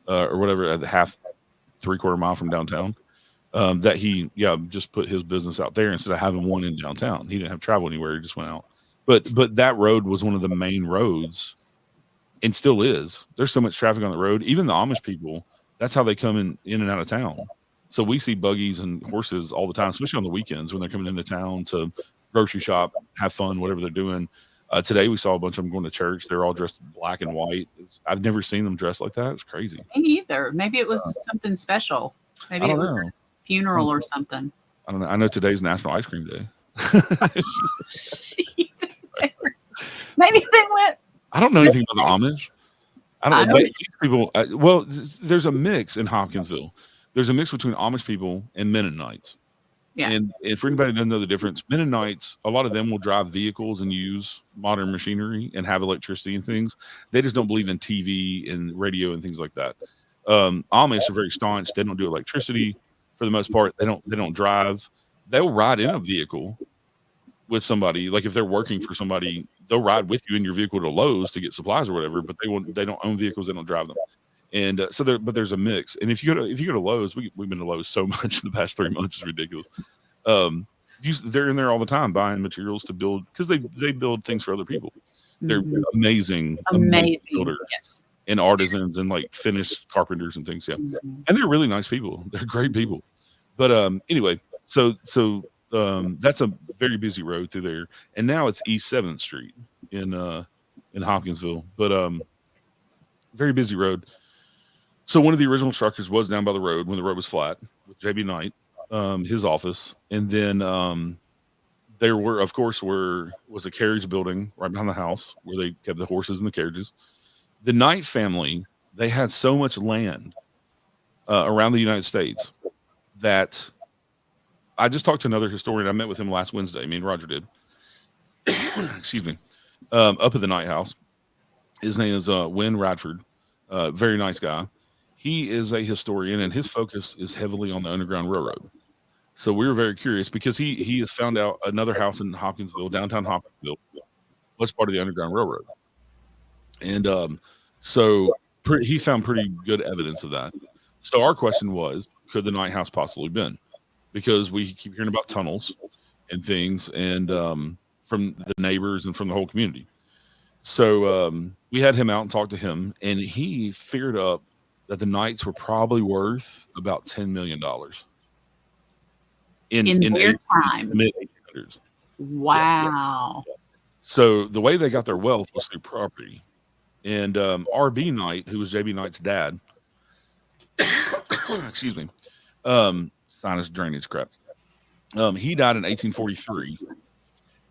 or whatever, half 3/4 mile from downtown, that he just put his business out there instead of having one in downtown. He didn't have to travel anywhere. He just went out. But that road was one of the main roads, and still is. There's so much traffic on the road. Even the Amish people, that's how they come in and out of town. So we see buggies and horses all the time, especially on the weekends when they're coming into town to grocery shop, have fun, whatever they're doing. Today we saw a bunch of them going to church. They're all dressed in black and white. I've never seen them dressed like that. It's crazy. Me either. Maybe it was something special. Maybe it was a funeral or something. I don't know. I know today's National Ice Cream Day. Maybe they went. I don't know anything about the Amish. I don't know. People. Well, there's a mix in Hopkinsville. There's a mix between Amish people and Mennonites. Yeah. And if anybody doesn't know the difference, Mennonites, a lot of them will drive vehicles and use modern machinery and have electricity and things. They just don't believe in TV and radio and things like that. Amish are very staunch. They don't do electricity for the most part. They don't drive. They'll ride in a vehicle with somebody. Like if they're working for somebody, they'll ride with you in your vehicle to Lowe's to get supplies or whatever. But they don't own vehicles. They don't drive them. And but there's a mix. And if you go to Lowe's, we've been to Lowe's so much in the past 3 months, it's ridiculous. They're in there all the time buying materials to build, because they build things for other people. They're amazing builders, yes, and artisans and like finished carpenters and things. Yeah, and they're really nice people. They're great people. But anyway, so that's a very busy road through there, and now it's East 7th Street in Hopkinsville. But very busy road. So one of the original structures was down by the road when the road was flat with J.B. Knight, his office. And then there was a carriage building right behind the house where they kept the horses and the carriages. The Knight family, they had so much land around the United States that I just talked to another historian. I met with him last Wednesday. Me and Roger did. Excuse me. Up at the Knight house. His name is Wynn Radford. Very nice guy. He is a historian, and his focus is heavily on the Underground Railroad. So we were very curious because he has found out another house in Hopkinsville, downtown Hopkinsville, was part of the Underground Railroad. And he found pretty good evidence of that. So our question was, could the Knight house possibly been? Because we keep hearing about tunnels and things, and from the neighbors and from the whole community. So we had him out and talked to him, and he figured up that the Knights were probably worth about $10 million In their time. mid 1800s. Wow. Yeah. So the way they got their wealth was through property. And R.B. Knight, who was J.B. Knight's dad, excuse me, sinus drainage crap. He died in 1843.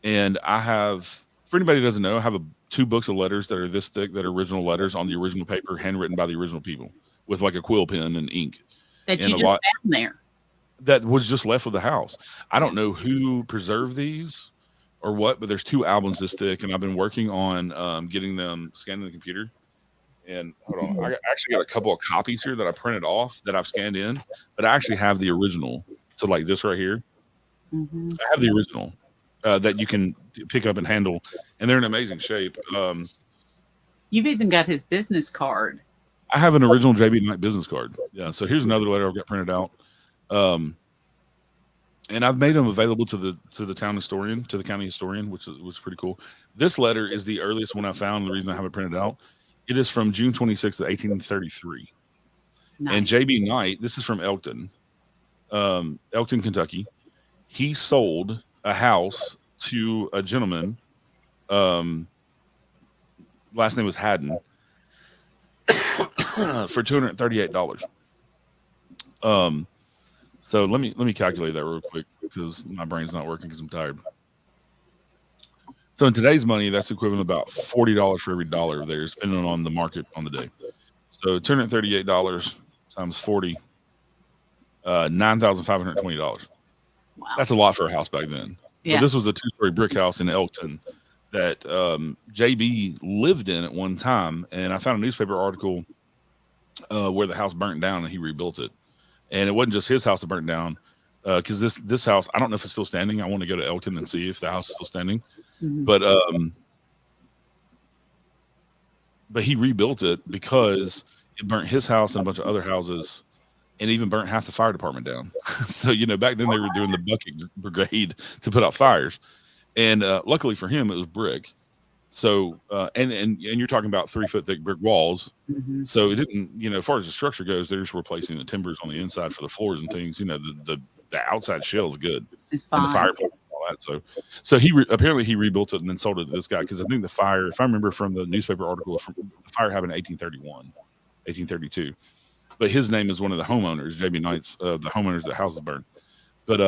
And I have, for anybody who doesn't know, I have 2 books of letters that are this thick, that are original letters on the original paper, handwritten by the original people with like a quill pen and ink. That you just found there. That was just left with the house. I don't know who preserved these or what, but there's 2 albums this thick, and I've been working on getting them scanned in the computer. And hold on, I actually got a couple of copies here that I printed off that I've scanned in, but I actually have the original. So like this right here, I have the original that you can pick up and handle, and they're in amazing shape. You've even got his business card. I have an original JB Knight business card. Yeah. So here's another letter I've got printed out. And I've made them available to the town historian, to the county historian, which was pretty cool. This letter is the earliest one I found. The reason I have it printed out, it is from June 26th of 1833. Nice. And J.B. Knight, this is from Elkton, Kentucky. He sold a house to a gentleman. Last name was Haddon for $238. So let me calculate that real quick because my brain's not working because I'm tired. So in today's money, that's equivalent about $40 for every dollar there, depending on the market on the day. So $238 times 40, $9,520. Wow. That's a lot for a house back then. Yeah. But this was a 2-story brick house in Elkton that JB lived in at one time. And I found a newspaper article where the house burnt down and he rebuilt it. And it wasn't just his house that burnt down, because this house, I don't know if it's still standing. I want to go to Elkton and see if the house is still standing. But he rebuilt it because it burnt his house and a bunch of other houses, and even burnt half the fire department down. So back then they were doing the bucket brigade to put out fires, and luckily for him, it was brick. So, and you're talking about 3-foot thick brick walls. So it didn't, as far as the structure goes, they're just replacing the timbers on the inside for the floors and things. The outside shell is good, and the fireplace and all that. So he apparently he rebuilt it and then sold it to this guy, because I think the fire, if I remember from the newspaper article, the fire happened in 1832. But his name is one of the homeowners, J.B. Knight's, the homeowners that houses burned. But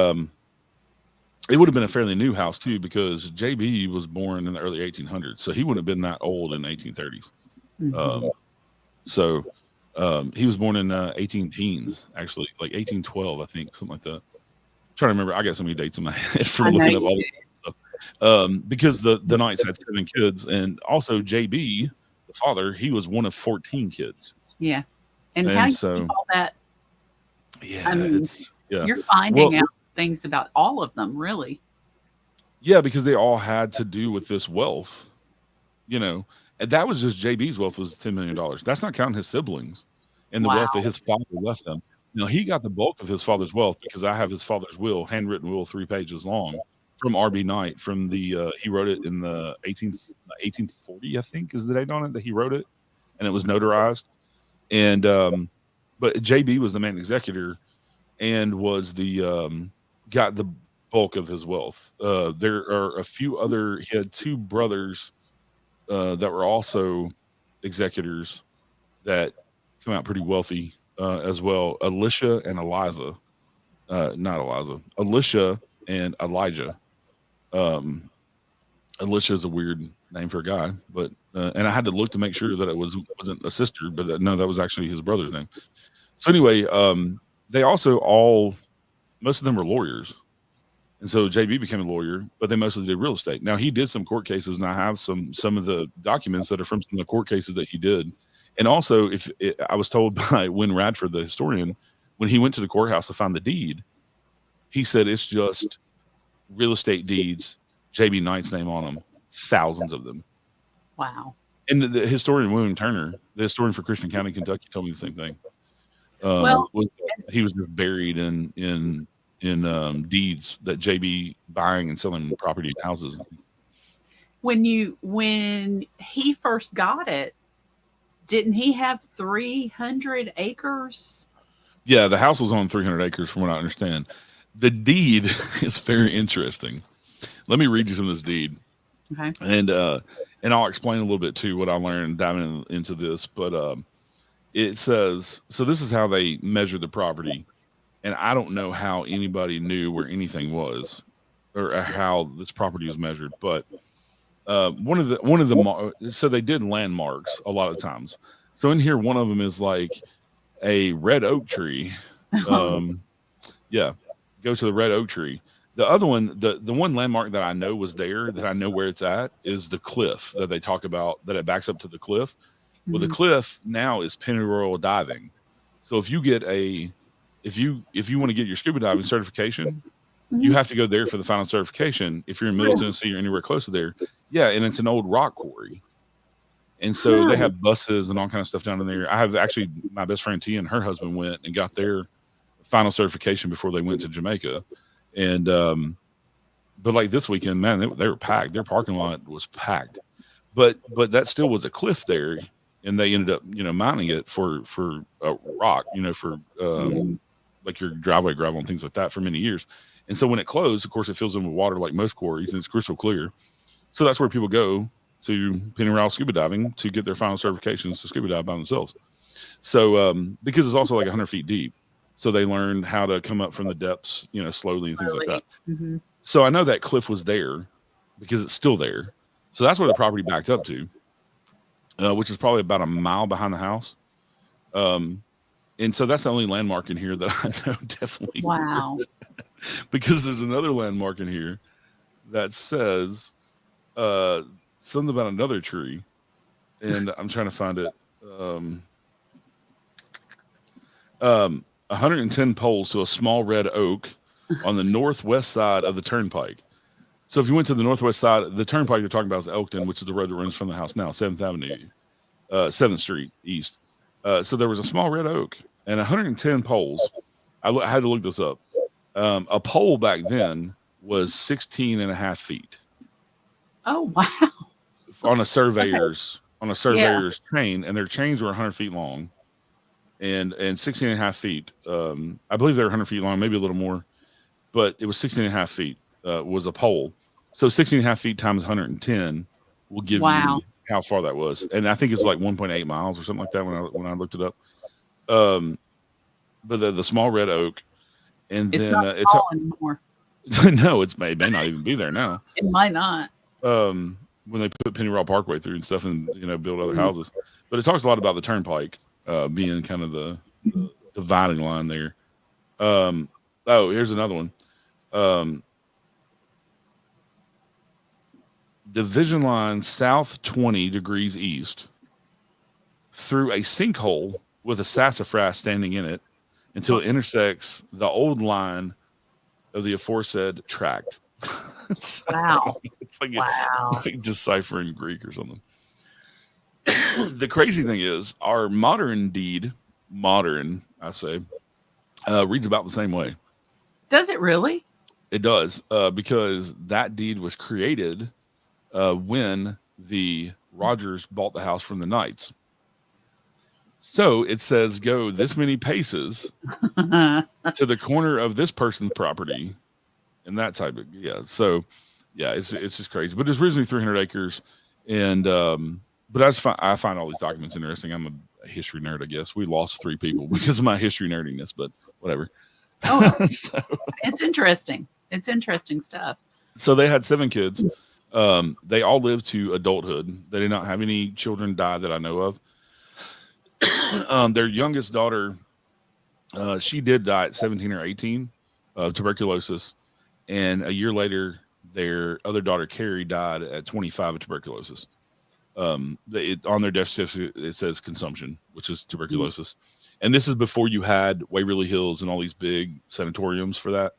it would have been a fairly new house too, because JB was born in the early 1800s, so he wouldn't have been that old in the 1830s. He was born in 18 teens, actually, like 1812, I think, something like that. I'm trying to remember. I got so many dates in my head from looking up all the stuff. Because the Knights had 7 kids, and also JB, the father, he was one of 14 kids. Yeah, and how so, you all that? Yeah, you're finding out things about all of them, really. Yeah, because they all had to do with this wealth, and that was just JB's wealth was $10 million. That's not counting his siblings and the wealth that his father left them. He got the bulk of his father's wealth, because I have his father's will, handwritten will, 3 pages long, from R.B. Knight. From the he wrote it in the 1840, I think, is the date on it that he wrote it, and it was notarized. And but JB was the main executor and was the got the bulk of his wealth. There are a few other. He had 2 brothers that were also executors that come out pretty wealthy as well. Alicia and Eliza, not Eliza. Alicia and Elijah. Alicia is a weird name for a guy, but and I had to look to make sure that it wasn't a sister, but no, that was actually his brother's name. So anyway, they also most of them were lawyers. And so JB became a lawyer, but they mostly did real estate. Now, he did some court cases, and I have some of the documents that are from some of the court cases that he did. And also, I was told by Wynn Radford, the historian, when he went to the courthouse to find the deed, he said it's just real estate deeds, JB Knight's name on them, thousands of them. Wow. And the historian, William Turner, the historian for Christian County, Kentucky, told me the same thing. He was just buried in deeds that JB buying and selling property and houses. When he first got it, Didn't he have 300 acres? Yeah, the house was on 300 acres, from what I understand. The deed is very interesting. Let me read you some of this deed, Okay. and I'll explain a little bit too what I learned diving into this. But it says so. This is how they measured the property, and I don't know how anybody knew where anything was, or how this property was measured. But so they did landmarks a lot of times. So in here, one of them is like a red oak tree. Um, yeah, go to the red oak tree. The other one, the one landmark that I know was there, that I know where it's at, is the cliff that they talk about, that it backs up to the cliff. Well, the Mhm. cliff now is pennyroyal diving. So if you want to get your scuba diving certification, you Mhm. have to go there for the final certification. If you're in Middle Really? Tennessee or anywhere close to there, yeah, and it's an old rock quarry. And so they Really? have buses and all kind of stuff down in there. I have actually, my best friend T and her husband went and got their final certification before they went to Jamaica. And but like this weekend, man, they were packed. Their parking lot was packed. But that still was a cliff there, and they ended up mining it for rock, for like your driveway gravel and things like that for many years. And so when it closed, of course, it fills in with water like most quarries, and it's crystal clear. So that's where people go to Pennyroyal scuba diving to get their final certifications to scuba dive by themselves. So because it's also like 100 feet deep, so they learn how to come up from the depths, slowly and things like that. Really? Hmm. So I know that cliff was there because it's still there. So that's where the property backed up to, which is probably about a mile behind the house. Um, and so that's the only landmark in here that I know definitely where Wow. because there's another landmark in here that says uh, something about another tree, and I'm trying to find it. Um, 110 poles to a small red oak on the northwest side of the turnpike. So if you went to the northwest side, the turnpike you're talking about is Elkton, which is the road that runs from the house now, 7th Avenue, 7th Street East. So there was a small red oak and 110 poles. I had to look this up. A pole back then was 16 and a half feet Oh, wow. on a Okay. Yeah. surveyor's chain, and their chains were 100 feet long and 16 and a half feet. I believe they were 100 feet long, maybe a little more, but it was 16 and a half feet was a pole. So 16 and a half feet times 110 will give Wow. you how far that was. And I think it's like 1.8 miles or something like that when I looked it up. Um, but the small red oak, and It's then not it's small anymore. no, it may not even be there now. It might not. When they put Pennyroyal Parkway through and stuff, and build other Mhm. houses. But it talks a lot about the turnpike being kind of the dividing line there. Um, oh, here's another one. Um, Division line south 20 degrees east through a sinkhole with a sassafras standing in it until Oh, it intersects the old line of the aforesaid tract. So, wow. it's like, Wow. like deciphering Greek or something. The crazy thing is, our modern deed, modern, I say, reads about the same way. Does it really? It does, because that deed was created when the Rogers bought the house from the Knights. So it says go this many paces to the corner of this person's property, and that type of So yeah, it's just crazy. But it's originally 300 acres, and but I find all these documents interesting. I'm a history nerd, I guess. We lost 3 people because of my history nerdiness, but whatever. Oh, so, it's interesting. It's interesting stuff. so they had 7 kids. They all lived to adulthood. They did not have any children die that I know of. Their youngest daughter, she did die at 17 or 18 of tuberculosis, and a year later, their other daughter Carrie died at 25 of tuberculosis. On their death certificate it says consumption, which is Mm. tuberculosis, and this is before you had Waverly Hills and all these big sanatoriums for that.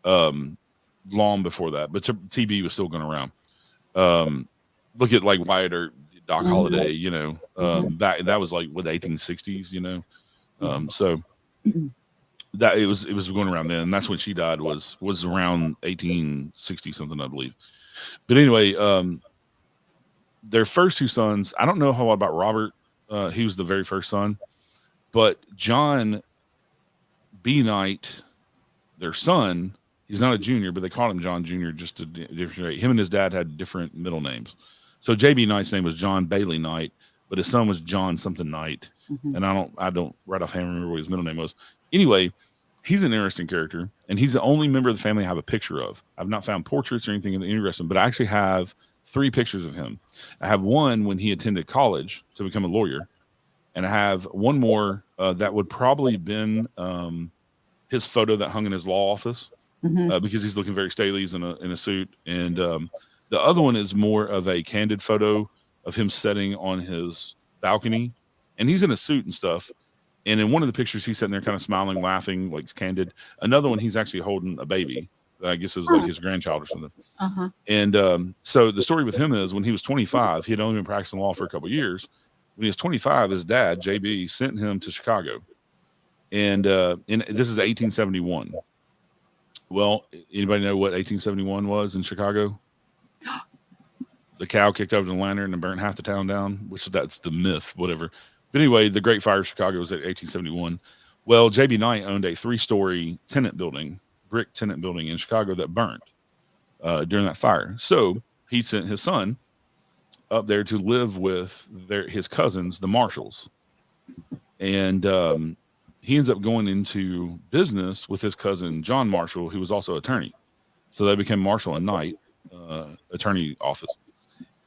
Um, Long before that, but TB was still going around. Um, Look at like Wyatt Earp, Doc Mhm. Holliday, Mhm. that was like what the 1860s, Mhm. so that it was going around then. And that's when she died was around 1860 something, I believe. But anyway, their first 2 sons, I don't know how about Robert. He was the very first son. But John B. Knight, their son, he's not a junior, but they called him John Jr. just to differentiate. Him and his dad had different middle names. So JB Knight's name was John Bailey Knight, but his son was John something Knight. Mm-hmm. And I don't right offhand remember what his middle name was. Anyway, he's an interesting character, and he's the only member of the family I have a picture of. I've not found portraits or anything interesting, but I actually have 3 pictures of him. I have one when he attended college to become a lawyer, and I have one more that would probably have been his photo that hung in his law office because he's looking very stately. He's in a suit, and the other one is more of a candid photo of him sitting on his balcony, and he's in a suit and stuff. And in one of the pictures, he's sitting there kind of smiling, laughing, like candid. Another one, he's actually holding a baby. I guess is like his grandchild or something. And so the story with him is when he was 25, he had only been practicing law for a couple of years. When he was 25, his dad, JB, sent him to Chicago. And this is 1871. Well, anybody know what 1871 was in Chicago? The cow kicked over the lantern and burnt half the town down, which that's the myth, whatever. But anyway, the Great Fire of Chicago was at 1871. Well, J.B. Knight owned a 3-story tenant building, brick tenant building in Chicago that burnt during that fire. So he sent his son up there to live with his cousins, the Marshalls. And he ends up going into business with his cousin, John Marshall, who was also an attorney. So they became Marshall and Knight attorney office.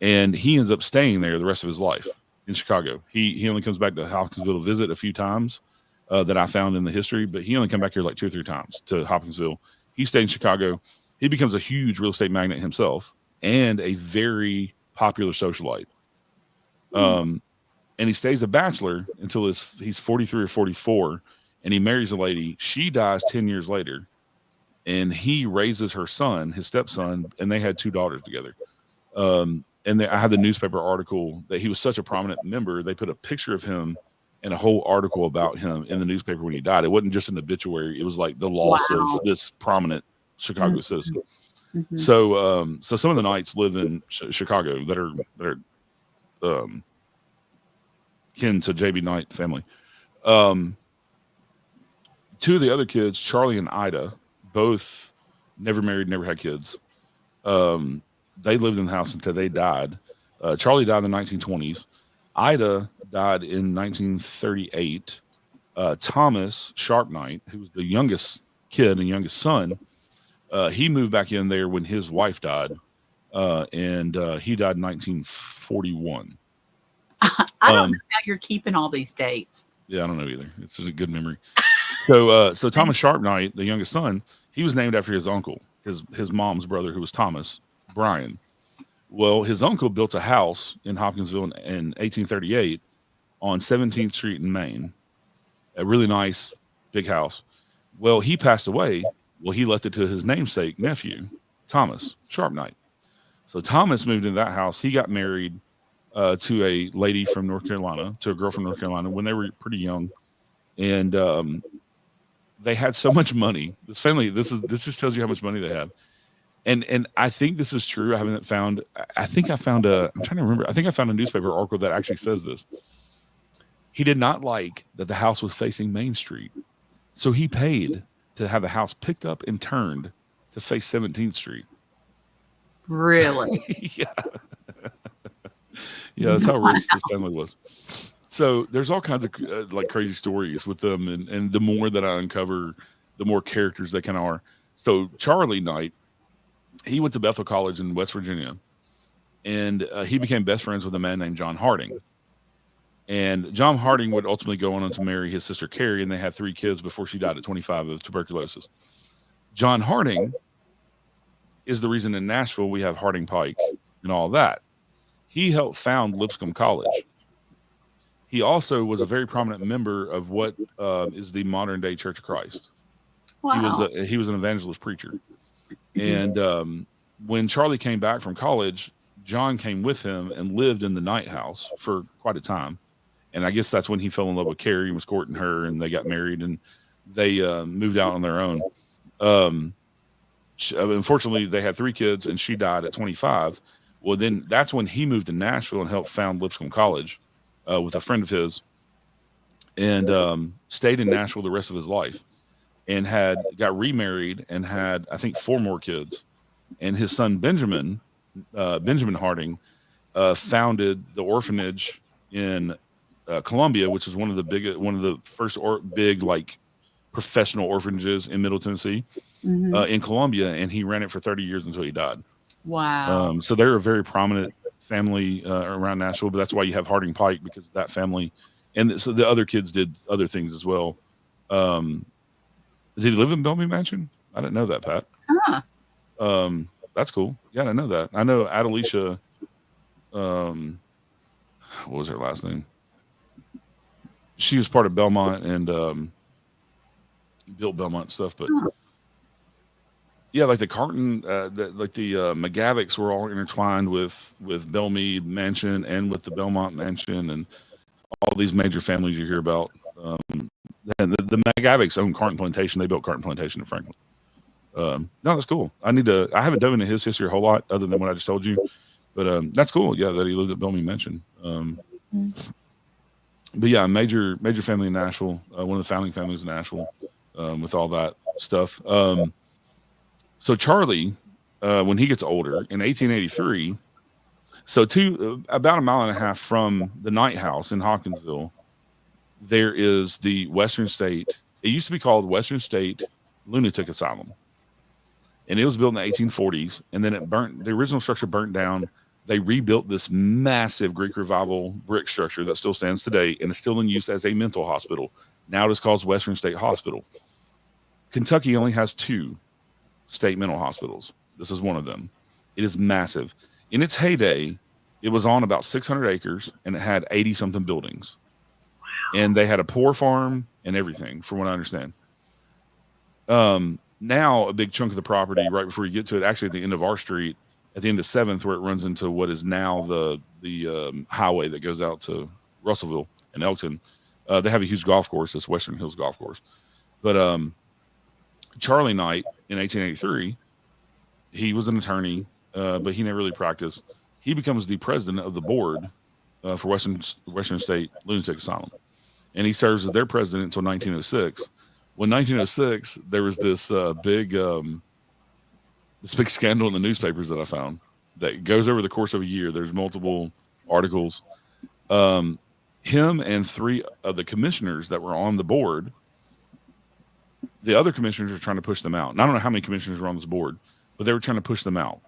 And he ends up staying there the rest of his life in Chicago. He only comes back to Hopkinsville to visit a few times that I found in the history, but he only come back here like 2 or 3 times to Hopkinsville. He stayed in Chicago. He becomes a huge real estate magnate himself and a very popular socialite. And he stays a bachelor until he's 43 or 44, and he marries a lady. She dies 10 years later, and he raises her son, his stepson, and they had 2 daughters together. And I had the newspaper article that he was such a prominent member. They put a picture of him and a whole article about him in the newspaper when he died. It wasn't just an obituary. It was like the loss of this prominent Chicago citizen. So some of the Knights live in Chicago that are kin to J.B. Knight family. 2 of the other kids, Charlie and Ida, both never married, never had kids. They lived in the house until they died. Charlie died in the 1920s. Ida died in 1938. Thomas Sharp Knight, who was the youngest kid and youngest son, he moved back in there when his wife died, and he died in 1941. I don't know how you're keeping all these dates. Yeah, I don't know either. It's just a good memory. So Thomas Sharp Knight, the youngest son, he was named after his uncle, his mom's brother, who was Thomas Bryan. Well, his uncle built a house in Hopkinsville in 1838 on 17th Street in Maine, a really nice big house. Well, he passed away. Well, he left it to his namesake nephew, Thomas Sharp Knight. So Thomas moved into that house. He got married to a lady from North Carolina, to a girl from North Carolina when they were pretty young. And they had so much money. This family, this just tells you how much money they had. And I think this is true. I'm trying to remember. I think I found a newspaper article that actually says this. He did not like that the house was facing Main Street. So he paid to have the house picked up and turned to face 17th Street. Really? Yeah. Yeah, that's how rich this family was. So there's all kinds of like crazy stories with them. And the more that I uncover, the more characters they kind of are. So Charlie Knight, he went to Bethel College in West Virginia, and he became best friends with a man named John Harding. And John Harding would ultimately go on to marry his sister Carrie, and they had 3 kids before she died at 25 of tuberculosis. John Harding is the reason in Nashville we have Harding Pike and all that. He helped found Lipscomb College. He also was a very prominent member of what is the modern day Church of Christ. Wow. He was an evangelist preacher. And when Charlie came back from college, John came with him and lived in the Knight house for quite a time. And I guess that's when he fell in love with Carrie and was courting her, and they got married, and they moved out on their own. Unfortunately, they had 3 kids, and she died at 25. Well, then that's when he moved to Nashville and helped found Lipscomb College. with a friend of his, and stayed in Nashville the rest of his life, and got remarried and had, I think, 4 more kids. And his son Benjamin Harding founded the orphanage in Columbia, which is one of the first big like professional orphanages in Middle Tennessee, in Columbia, and he ran it for 30 years until he died. Wow. So they're a very prominent family around Nashville, but that's why you have Harding Pike, because of that family. And so the other kids did other things as well. Did he live in Bellamy Mansion? I didn't know that, Pat. Huh. That's cool. Yeah, I know that. I know Adelicia. What was her last name? She was part of Belmont and built Belmont stuff, but yeah, like the Carton, the McGavics were all intertwined with Belmead Mansion and with the Belmont Mansion and all these major families you hear about. And the McGavics own Carton Plantation. They built Carton Plantation in Franklin. No, that's cool. I haven't dove into his history a whole lot other than what I just told you, but that's cool. Yeah, that he lived at Belmy Mansion. But yeah, major family in Nashville. One of the founding families in Nashville, with all that stuff. So Charlie, when he gets older in 1883, so about a mile and a half from the Night House in Hawkinsville, there is the Western State. It used to be called Western State Lunatic Asylum, and it was built in the 1840s. And then it burnt. The original structure burnt down. They rebuilt this massive Greek Revival brick structure that still stands today and is still in use as a mental hospital. Now it is called Western State Hospital. Kentucky only has 2 state mental hospitals. This is one of them. It is massive. In its heyday, it was on about 600 acres and it had 80-something buildings. Wow. And they had a poor farm and everything, from what I understand. Now, a big chunk of the property right before you get to it, actually at the end of our street, at the end of 7th, where it runs into what is now the highway that goes out to Russellville and Elkton, they have a huge golf course. It's Western Hills Golf Course. But Charlie Knight in 1883, he was an attorney, but he never really practiced. He becomes the president of the board for Western State Lunatic Asylum, and he serves as their president until 1906. When 1906, there was this big scandal in the newspapers that I found that goes over the course of a year. There's multiple articles. Him and 3 of the commissioners that were on the board, the other commissioners are trying to push them out. And I don't know how many commissioners were on this board, but they were trying to push them out,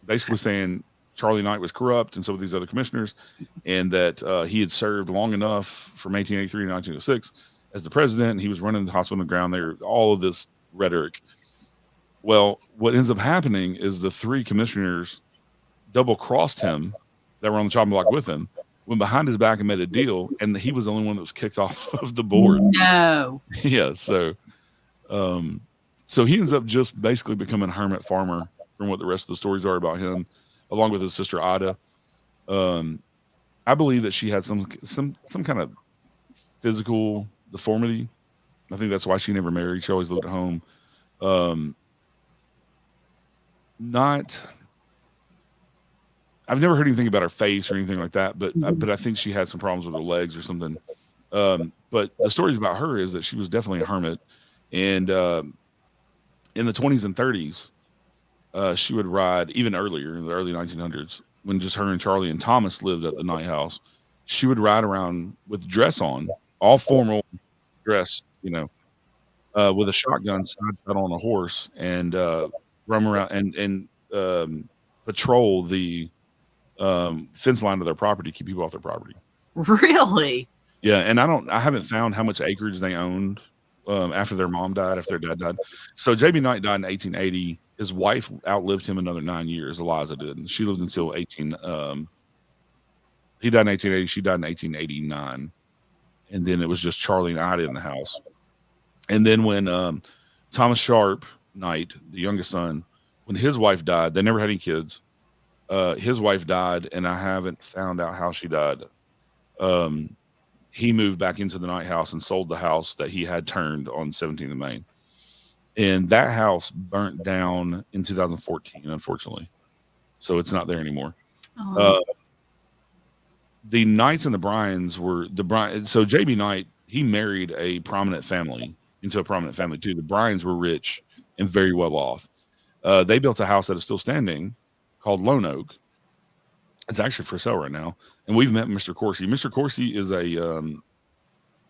basically saying Charlie Knight was corrupt and so were these other commissioners, and that he had served long enough from 1883 to 1906 as the president. He was running the hospital on the ground there, all of this rhetoric. Well, what ends up happening is the 3 commissioners double-crossed him that were on the chopping block with him, went behind his back and made a deal, and he was the only one that was kicked off of the board. No. Yeah, so he ends up just basically becoming a hermit farmer, from what the rest of the stories are about him, along with his sister Ida. I believe that she had some kind of physical deformity. I think that's why she never married. She always lived at home. I've never heard anything about her face or anything like that, but I think she had some problems with her legs or something. But the stories about her is that she was definitely a hermit, and in the 20s and 30s, she would ride, even earlier in the early 1900s, when just her and Charlie and Thomas lived at the Night House. She would ride around with dress on, all formal dress, with a shotgun side saddle on a horse, and roam around and patrol the fence line of their property, keep people off their property. Really? Yeah, and I haven't found how much acreage they owned after their mom died, after their dad died. So J.B. Knight died in 1880. His wife outlived him another 9 years. Eliza did, and she lived until he died in 1880. She died in 1889, and then it was just Charlie and Ida in the house. And then when Thomas Sharp Knight, the youngest son, when his wife died, they never had any kids. His wife died, and I haven't found out how she died. He moved back into the Night House and sold the house that he had turned on 17th of Main. And that house burnt down in 2014, unfortunately. So it's not there anymore. the Knights and the Bryans were the Bryan. So JB Knight, he married a prominent family into a prominent family too. The Bryans were rich and very well off. They built a house that is still standing called Lone Oak. It's actually for sale right now, and we've met Mr. Corsi. Mr. Corsi is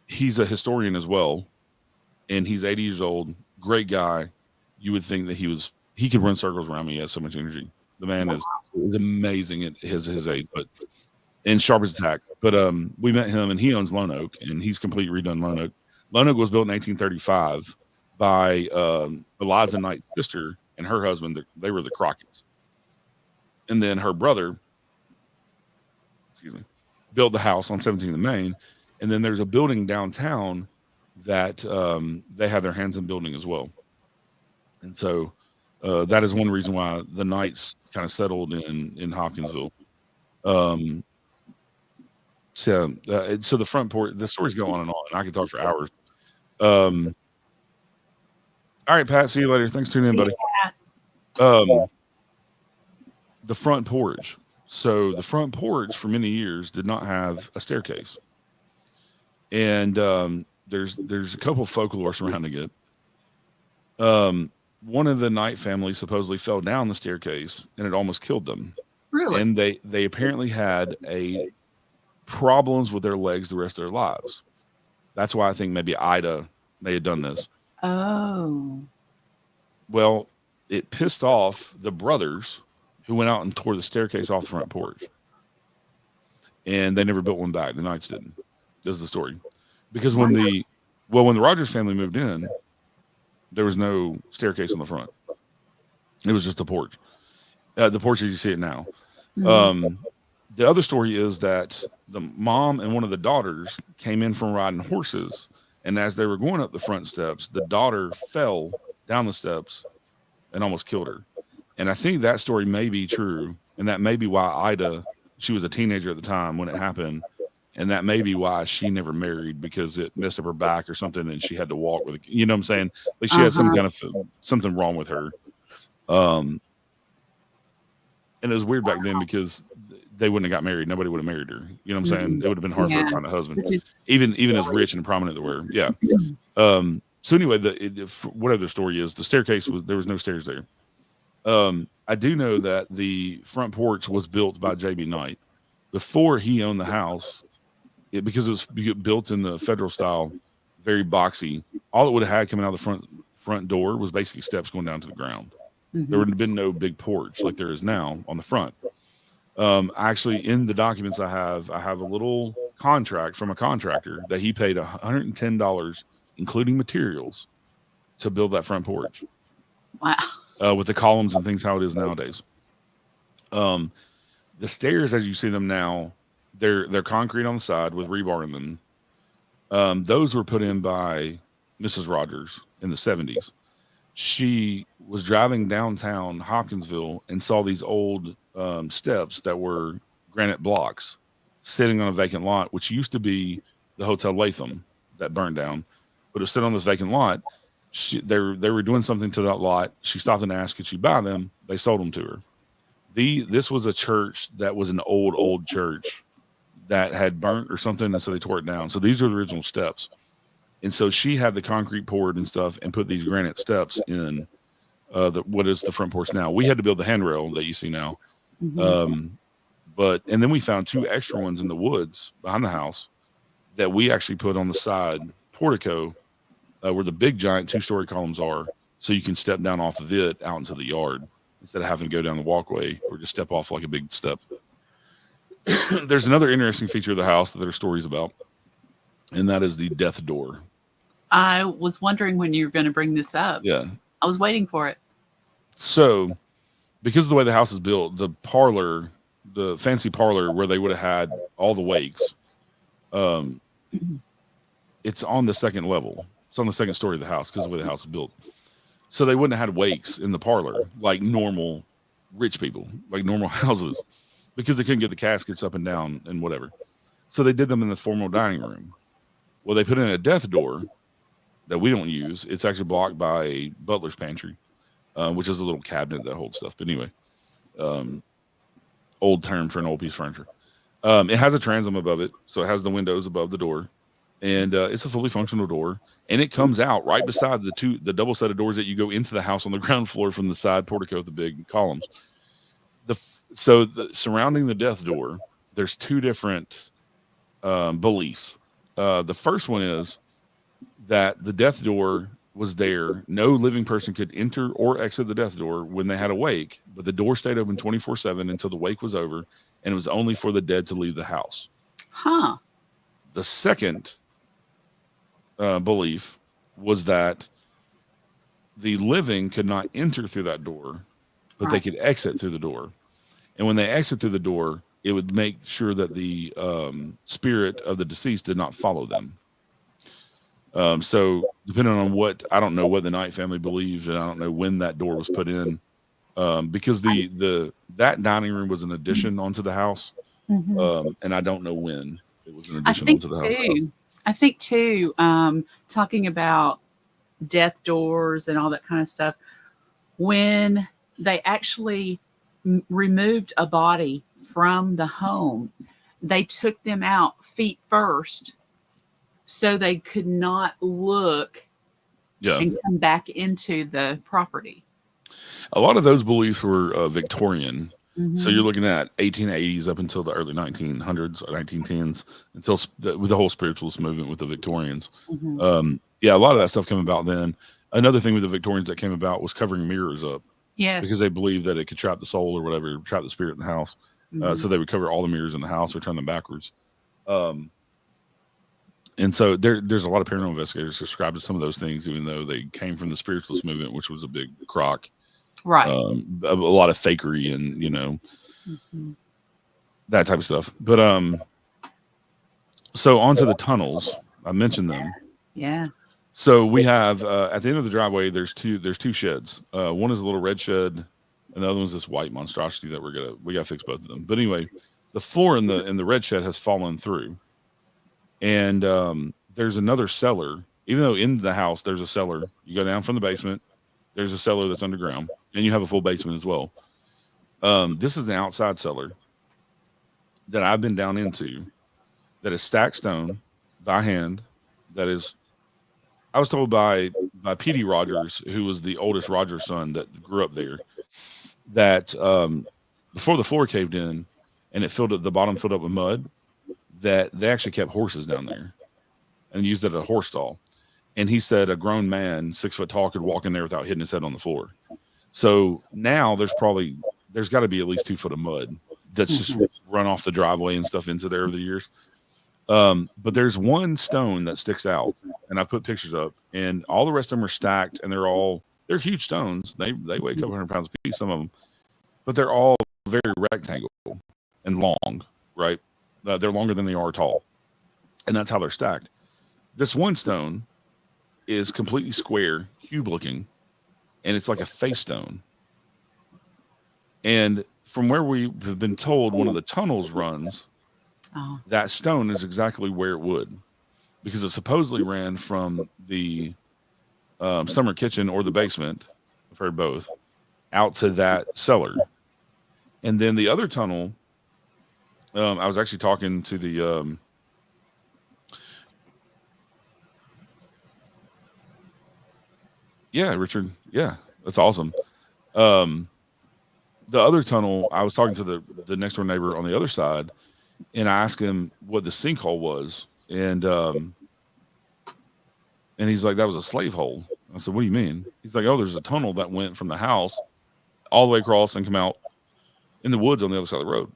he's a historian as well, and he's 80 years old. Great guy. You would think that he could run circles around me. He has so much energy. The man is amazing at his age, but and sharp as a tack. But we met him, and he owns Lone Oak, and he's completely redone Lone Oak. Lone Oak was built in 1835 by Eliza Knight's sister and her husband. They were the Crockett's, and then her brother, excuse me, built the house on 17th and Main, and then there's a building downtown that they have their hands in building as well, and so that is one reason why the Knights kind of settled in Hopkinsville. So the front porch, the stories go on and on. I could talk for hours. All right, Pat. See you later. Thanks for tuning in, buddy. The front porch. So the front porch for many years did not have a staircase, and there's a couple of folklore surrounding it. One of the Knight family supposedly fell down the staircase, and it almost killed them. Really? And they apparently had problems with their legs the rest of their lives. That's why I think maybe Ida may have done this. Oh. Well, it pissed off the brothers who went out and tore the staircase off the front porch. And they never built one back. The Knights didn't. This is the story. Because when the Rogers family moved in, there was no staircase on the front. It was just a porch. The porch as you see it now. Mm-hmm. The other story is that the mom and one of the daughters came in from riding horses, and as they were going up the front steps, the daughter fell down the steps and almost killed her. And I think that story may be true, and that may be why Ida, she was a teenager at the time when it happened, and that may be why she never married, because it messed up her back or something, and she had to walk with it. You know what I'm saying? Like she had some kind of something wrong with her. And it was weird back then because they wouldn't have got married. Nobody would have married her. You know what I'm saying? It would have been hard for her to find a husband, even as rich and prominent they were. Yeah. So anyway, whatever the story is, the staircase there was no stairs there. I do know that the front porch was built by J.B. Knight before he owned the house, because it was built in the federal style, very boxy. All it would have had coming out the front door was basically steps going down to the ground. Mm-hmm. There would have been no big porch like there is now on the front. Actually, in the documents I have a little contract from a contractor that he paid $110, including materials, to build that front porch. Wow. With the columns and things how it is nowadays. The stairs, as you see them now, they're concrete on the side with rebar in them. Those were put in by Mrs. Rogers in the 70s. She was driving downtown Hopkinsville and saw these old steps that were granite blocks sitting on a vacant lot, which used to be the Hotel Latham that burned down, but it was sitting on this vacant lot. They were doing something to that lot. She stopped and asked, could she buy them? They sold them to her. This was a church that was an old church that had burnt or something, and so they tore it down. So these are the original steps. And so she had the concrete poured and stuff and put these granite steps in what is the front porch now. We had to build the handrail that you see now. Mm-hmm. And then we found 2 extra ones in the woods behind the house that we actually put on the side portico where the big giant 2-story columns are, so you can step down off of it out into the yard instead of having to go down the walkway or just step off like a big step. There's another interesting feature of the house that there are stories about, and that is the death door. I was wondering when you were going to bring this up. Yeah. I was waiting for it. So, because of the way the house is built, the fancy parlor where they would have had all the wakes, it's on the second level. It's on the second story of the house because of the way the house is built. So they wouldn't have had wakes in the parlor like normal rich people, like normal houses, because they couldn't get the caskets up and down and whatever. So they did them in the formal dining room. Well, they put in a death door that we don't use. It's actually blocked by a butler's pantry, which is a little cabinet that holds stuff. But anyway, old term for an old piece of furniture. It has a transom above it, so it has the windows above the door, and it's a fully functional door. And it comes out right beside the double set of doors that you go into the house on the ground floor from the side portico with the big columns. Surrounding the death door, there's two different beliefs. The first one is that the death door was there. No living person could enter or exit the death door when they had a wake, but the door stayed open 24/7 until the wake was over, and it was only for the dead to leave the house. Huh. The second belief was that the living could not enter through that door, but they could exit through the door. And when they exit through the door, it would make sure that the spirit of the deceased did not follow them. So depending on I don't know what the Knight family believes, and I don't know when that door was put in, because that dining room was an addition onto the house, and I don't know when it was an addition onto the house. I think too, talking about death doors and all that kind of stuff, when they actually removed a body from the home, they took them out feet first so they could not look and come back into the property. A lot of those beliefs were Victorian. So you're looking at 1880s up until the early 1900s or 1910s, until with the whole spiritualist movement with the Victorians. A lot of that stuff came about then. Another thing with the Victorians that came about was covering mirrors up. Yes. Because they believed that it could trap the soul or whatever, trap the spirit in the house. So they would cover all the mirrors in the house or turn them backwards. And so there's a lot of paranormal investigators subscribe to some of those things, even though they came from the spiritualist movement, which was a big crock. Right. A lot of fakery and, that type of stuff. But so onto the tunnels. I mentioned them. Yeah. So we have at the end of the driveway, there's two sheds. One is a little red shed, and the other one's this white monstrosity that we gotta fix both of them. But anyway, the floor in the red shed has fallen through, and there's another cellar. Even though in the house there's a cellar, you go down from the basement. There's a cellar that's underground, and you have a full basement as well. This is an outside cellar that I've been down into, that is stacked stone by hand. That is. I was told by P.D. Rogers, who was the oldest Rogers son that grew up there, that before the floor caved in and the bottom filled up with mud, that they actually kept horses down there and used it as a horse stall. And he said a grown man, 6 foot tall, could walk in there without hitting his head on the floor. So now there's got to be at least 2 foot of mud that's just run off the driveway and stuff into there over the years. But there's one stone that sticks out, and I put pictures up, and all the rest of them are stacked, and they're huge stones. They weigh a couple hundred pounds a piece, some of them, but they're all very rectangle and long, right? They're longer than they are tall, and that's how they're stacked. This one stone is completely square, cube looking, and it's like a face stone. And from where we have been told one of the tunnels runs, that stone is exactly where it would, because it supposedly ran from the summer kitchen or the basement, I've heard both, out to that cellar. And then the other tunnel, I was actually talking to the Richard. Yeah, that's awesome. The other tunnel, I was talking to the next door neighbor on the other side, and I asked him what the sinkhole was, and he's like, that was a slave hole. I said, what do you mean? He's like, oh, there's a tunnel that went from the house all the way across and come out in the woods on the other side of the road.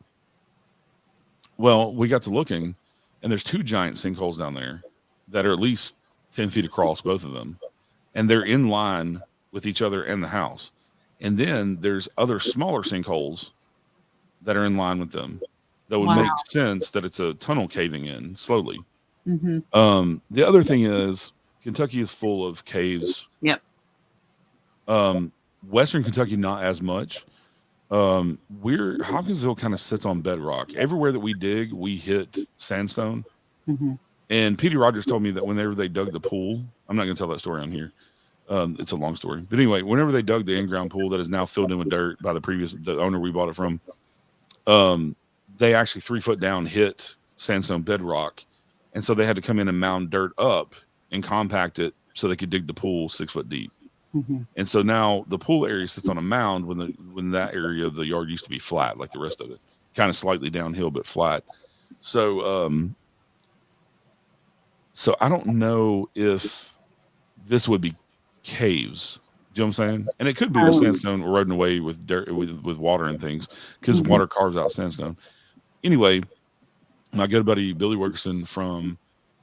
Well, we got to looking, and there's 2 giant sinkholes down there that are at least 10 feet across, both of them, and they're in line with each other and the house. And then there's other smaller sinkholes that are in line with them. That would make sense that it's a tunnel caving in slowly. The other thing is Kentucky is full of caves. Yep. Western Kentucky, not as much. Hopkinsville kind of sits on bedrock. Everywhere that we dig, we hit sandstone. And P.D. Rogers told me that whenever they dug the pool, I'm not going to tell that story on here. It's a long story. But anyway, whenever they dug the in-ground pool that is now filled in with dirt by the owner we bought it from, they actually 3 foot down hit sandstone bedrock. And so they had to come in and mound dirt up and compact it so they could dig the pool 6 foot deep. Mm-hmm. And so now the pool area sits on a mound when that area of the yard used to be flat, like the rest of it, kind of slightly downhill, but flat. So, so I don't know if this would be caves. Do you know what I'm saying? And it could be the sandstone eroding away with dirt, with water and things, because water carves out sandstone. Anyway, my good buddy Billy Wilkerson from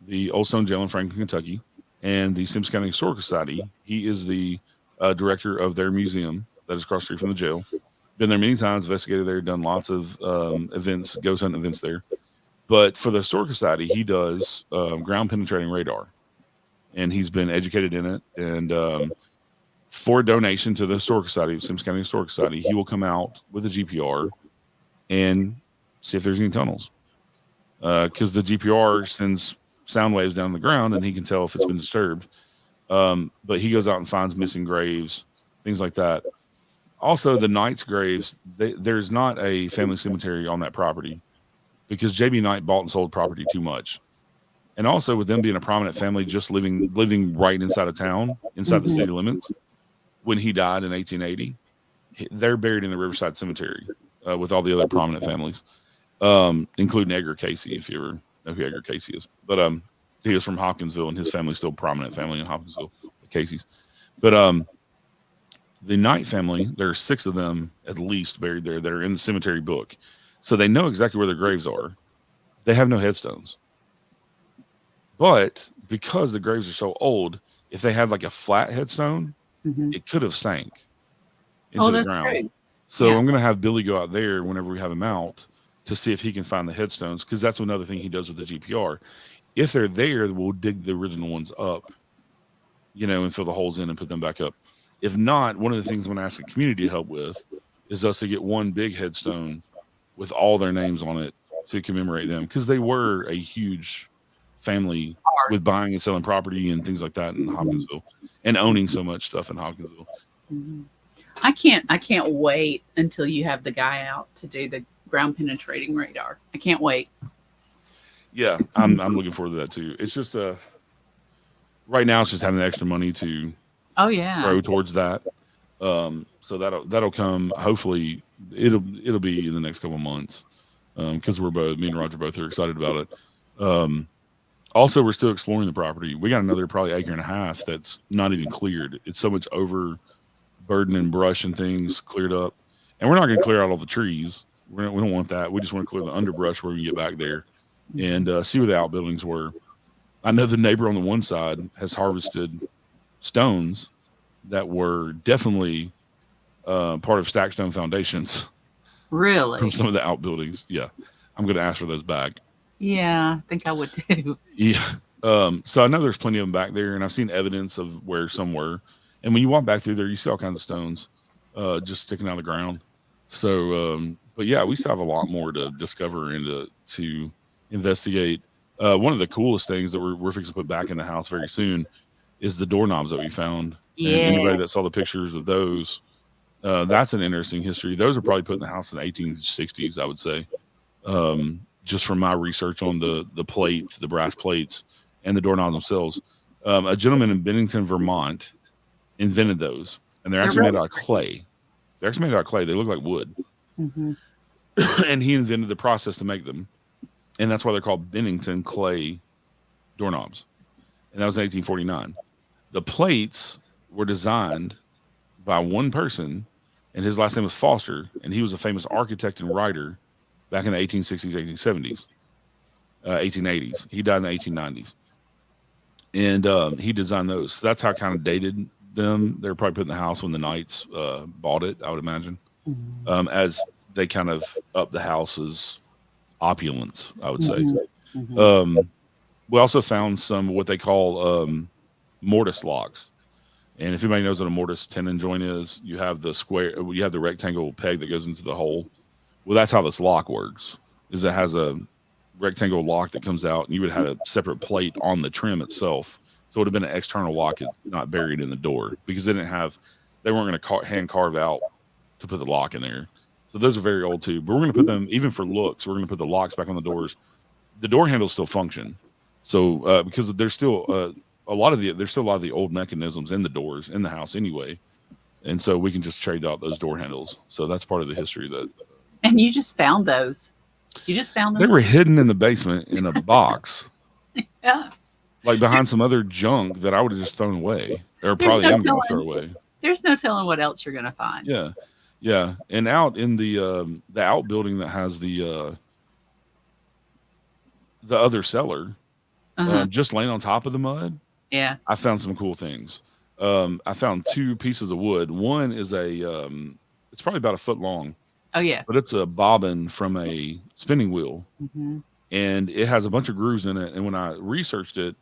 the Old Stone Jail in Franklin, Kentucky, and the Simpson County Historical Society. He is the director of their museum that is across the street from the jail. Been there many times, investigated there, done lots of events, ghost hunting events there. But for the Historical Society, he does ground penetrating radar, and he's been educated in it. And for a donation to the Historical Society, Simpson County Historical Society, he will come out with a GPR and see if there's any tunnels. Because the GPR sends sound waves down the ground, and he can tell if it's been disturbed. But he goes out and finds missing graves, things like that. Also, the Knight's graves, there's not a family cemetery on that property because J.B. Knight bought and sold property too much. And also, with them being a prominent family just living right inside of town, inside the city limits, when he died in 1880, they're buried in the Riverside Cemetery with all the other prominent families, including Edgar Casey, if you ever know who Edgar Casey is. But he was from Hopkinsville, and his family's still a prominent family in Hopkinsville, the Caseys. But the Knight family, there are 6 of them at least buried there that are in the cemetery book. So they know exactly where their graves are. They have no headstones. But because the graves are so old, if they had like a flat headstone, it could have sank into the ground. Great. So I'm going to have Billy go out there whenever we have him out to see if he can find the headstones, because that's another thing he does with the GPR. If they're there, we'll dig the original ones up, and fill the holes in and put them back up. If not, one of the things I'm going to ask the community to help with is us to get one big headstone with all their names on it to commemorate them, because they were a huge family with buying and selling property and things like that in Hopkinsville, and owning so much stuff in Hopkinsville. I can't wait until you have the guy out to do the ground penetrating radar. I can't wait. Yeah, I'm looking forward to that too. It's just right now it's just having the extra money to throw towards that. So that'll come. Hopefully it'll be in the next couple of months, because me and Roger both are excited about it. Also, we're still exploring the property. We got another probably acre and a half that's not even cleared. It's so much overburden and brush and things cleared up, and we're not going to clear out all the trees. We don't want that. We just want to clear the underbrush where we get back there and see where the outbuildings were. I know the neighbor on the one side has harvested stones that were definitely part of stacked stone foundations. Really? From some of the outbuildings. Yeah. I'm going to ask for those back. Yeah, I think I would too. Yeah. So I know there's plenty of them back there, and I've seen evidence of where some were. And when you walk back through there, you see all kinds of stones just sticking out of the ground. So, but yeah, we still have a lot more to discover and to investigate. One of the coolest things that we're fixing to put back in the house very soon is the doorknobs that we found. Yeah. And anybody that saw the pictures of those, that's an interesting history. Those are probably put in the house in the 1860s, I would say. Just from my research on the plates, the brass plates, and the doorknobs themselves. A gentleman in Bennington, Vermont, invented those, and they're actually made out of clay. They're actually made out of clay. They look like wood. And he invented the process to make them, and that's why they're called Bennington clay doorknobs. And that was in 1849. The plates were designed by one person, and his last name was Foster, and he was a famous architect and writer back in the 1860s, 1870s, 1880s. He died in the 1890s. And he designed those. So that's how I kind of dated them. They were probably put in the house when the Knights bought it, I would imagine, as they kind of upped the house's opulence, I would say. We also found some what they call mortise locks. And if anybody knows what a mortise tenon joint is, you have the rectangle peg that goes into the hole. Well, that's how this lock works, is it has a rectangle lock that comes out, and you would have had a separate plate on the trim itself. So it would have been an external lock, not buried in the door, because they weren't going to hand carve out to put the lock in there. So those are very old too. But we're going to put them, even for looks, we're going to put the locks back on the doors. The door handles still function. So because there's still there's still a lot of the old mechanisms in the doors in the house anyway. And so we can just trade out those door handles. So that's part of the history that. And you just found those. You just found They them. were hidden in the basement in a box. Yeah. Like behind some other junk that I would have just thrown away, or There's probably no am going to throw telling. away. There's no telling what else you're going to find. Yeah, yeah. And out in the outbuilding that has the other cellar, Uh-huh. just laying on top of the mud, Yeah. I found some cool things. I found two pieces of wood. One is it's probably about a foot long, Oh yeah. but it's a bobbin from a spinning wheel, Mm-hmm. and it has a bunch of grooves in it. And when I researched it,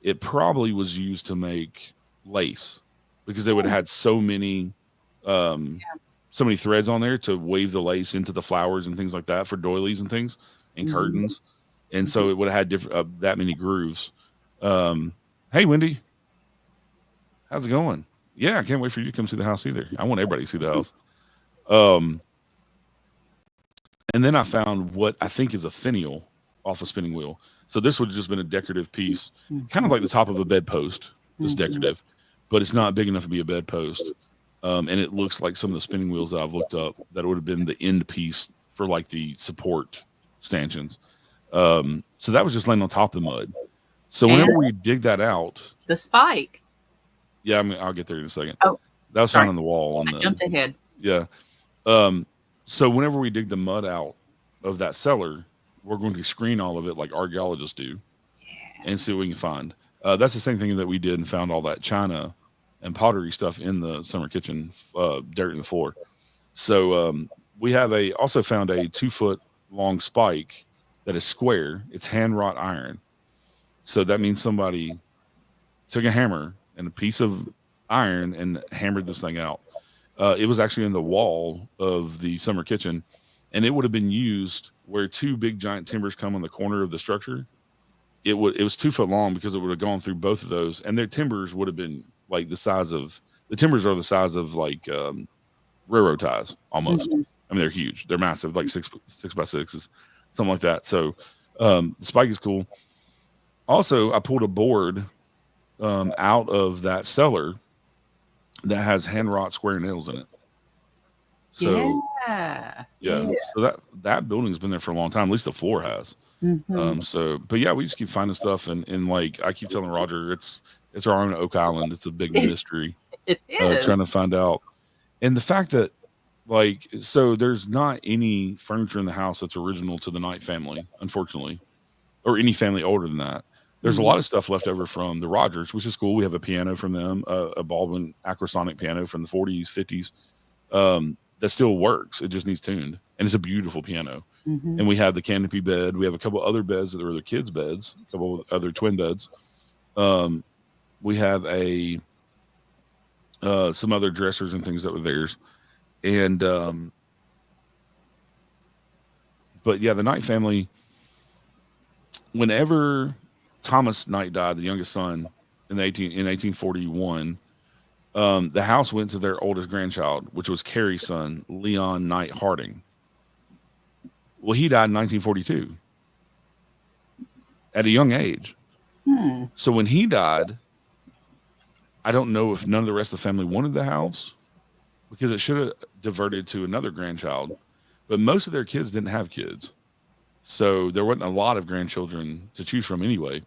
it probably was used to make lace because they would have had um, so many threads on there to wave the lace into the flowers and things like that for doilies and things and Mm-hmm. curtains. And so it would have had different that many grooves. Hey, Wendy, how's it going? Yeah, I can't wait for you to come see the house either. I want everybody to see the house. Um, and then I found what I think is a finial off a spinning wheel. So this would have just been a decorative piece, kind of like the top of a bedpost is decorative, but it's not big enough to be a bedpost. And it looks like some of the spinning wheels that I've looked up that would have been the end piece for like the support stanchions. So that was just laying on top of the mud. So whenever we dig that out, The spike. yeah, I'll get there in a second. Oh, That was sorry. found on the wall on I jumped ahead. yeah. So whenever we dig the mud out of that cellar, we're going to screen all of it like archaeologists do, and see what we can find. That's the same thing that we did and found all that china and pottery stuff in the summer kitchen, dirt in the floor. So we have also found a 2-foot long spike that is square. It's hand wrought iron. So that means somebody took a hammer and a piece of iron and hammered this thing out. It was actually in the wall of the summer kitchen, and it would have been used where two big giant timbers come on the corner of the structure. It was 2 foot long because it would have gone through both of those, and their timbers would have been like the timbers are the size of like railroad ties almost. Mm-hmm. I mean, they're huge. They're massive, like 6x6s, something like that. So the spike is cool. Also, I pulled a board out of that cellar that has hand wrought square nails in it. So Yeah. so that building's been there for a long time. At least the floor has. Mm-hmm. But yeah, we just keep finding stuff, and like I keep telling Roger, it's our own Oak Island. It's a big mystery. It is. Trying to find out, and the fact that like so there's not any furniture in the house that's original to the Knight family, unfortunately, or any family older than that. There's a lot of stuff left over from the Rogers, which is cool. We have a piano from them, a Baldwin Acrosonic piano from the 40s, 50s, that still works. It just needs tuned, and it's a beautiful piano. Mm-hmm. And we have the canopy bed. We have a couple other beds that are the kids' beds, a couple other twin beds. We have some other dressers and things that were theirs. And but yeah, the Knight family, whenever Thomas Knight died, the youngest son in 1841, the house went to their oldest grandchild, which was Carrie's son, Leon Knight Harding. Well, he died in 1942 at a young age. So when he died, I don't know if none of the rest of the family wanted the house because it should have diverted to another grandchild, but most of their kids didn't have kids. So there wasn't a lot of grandchildren to choose from anyway.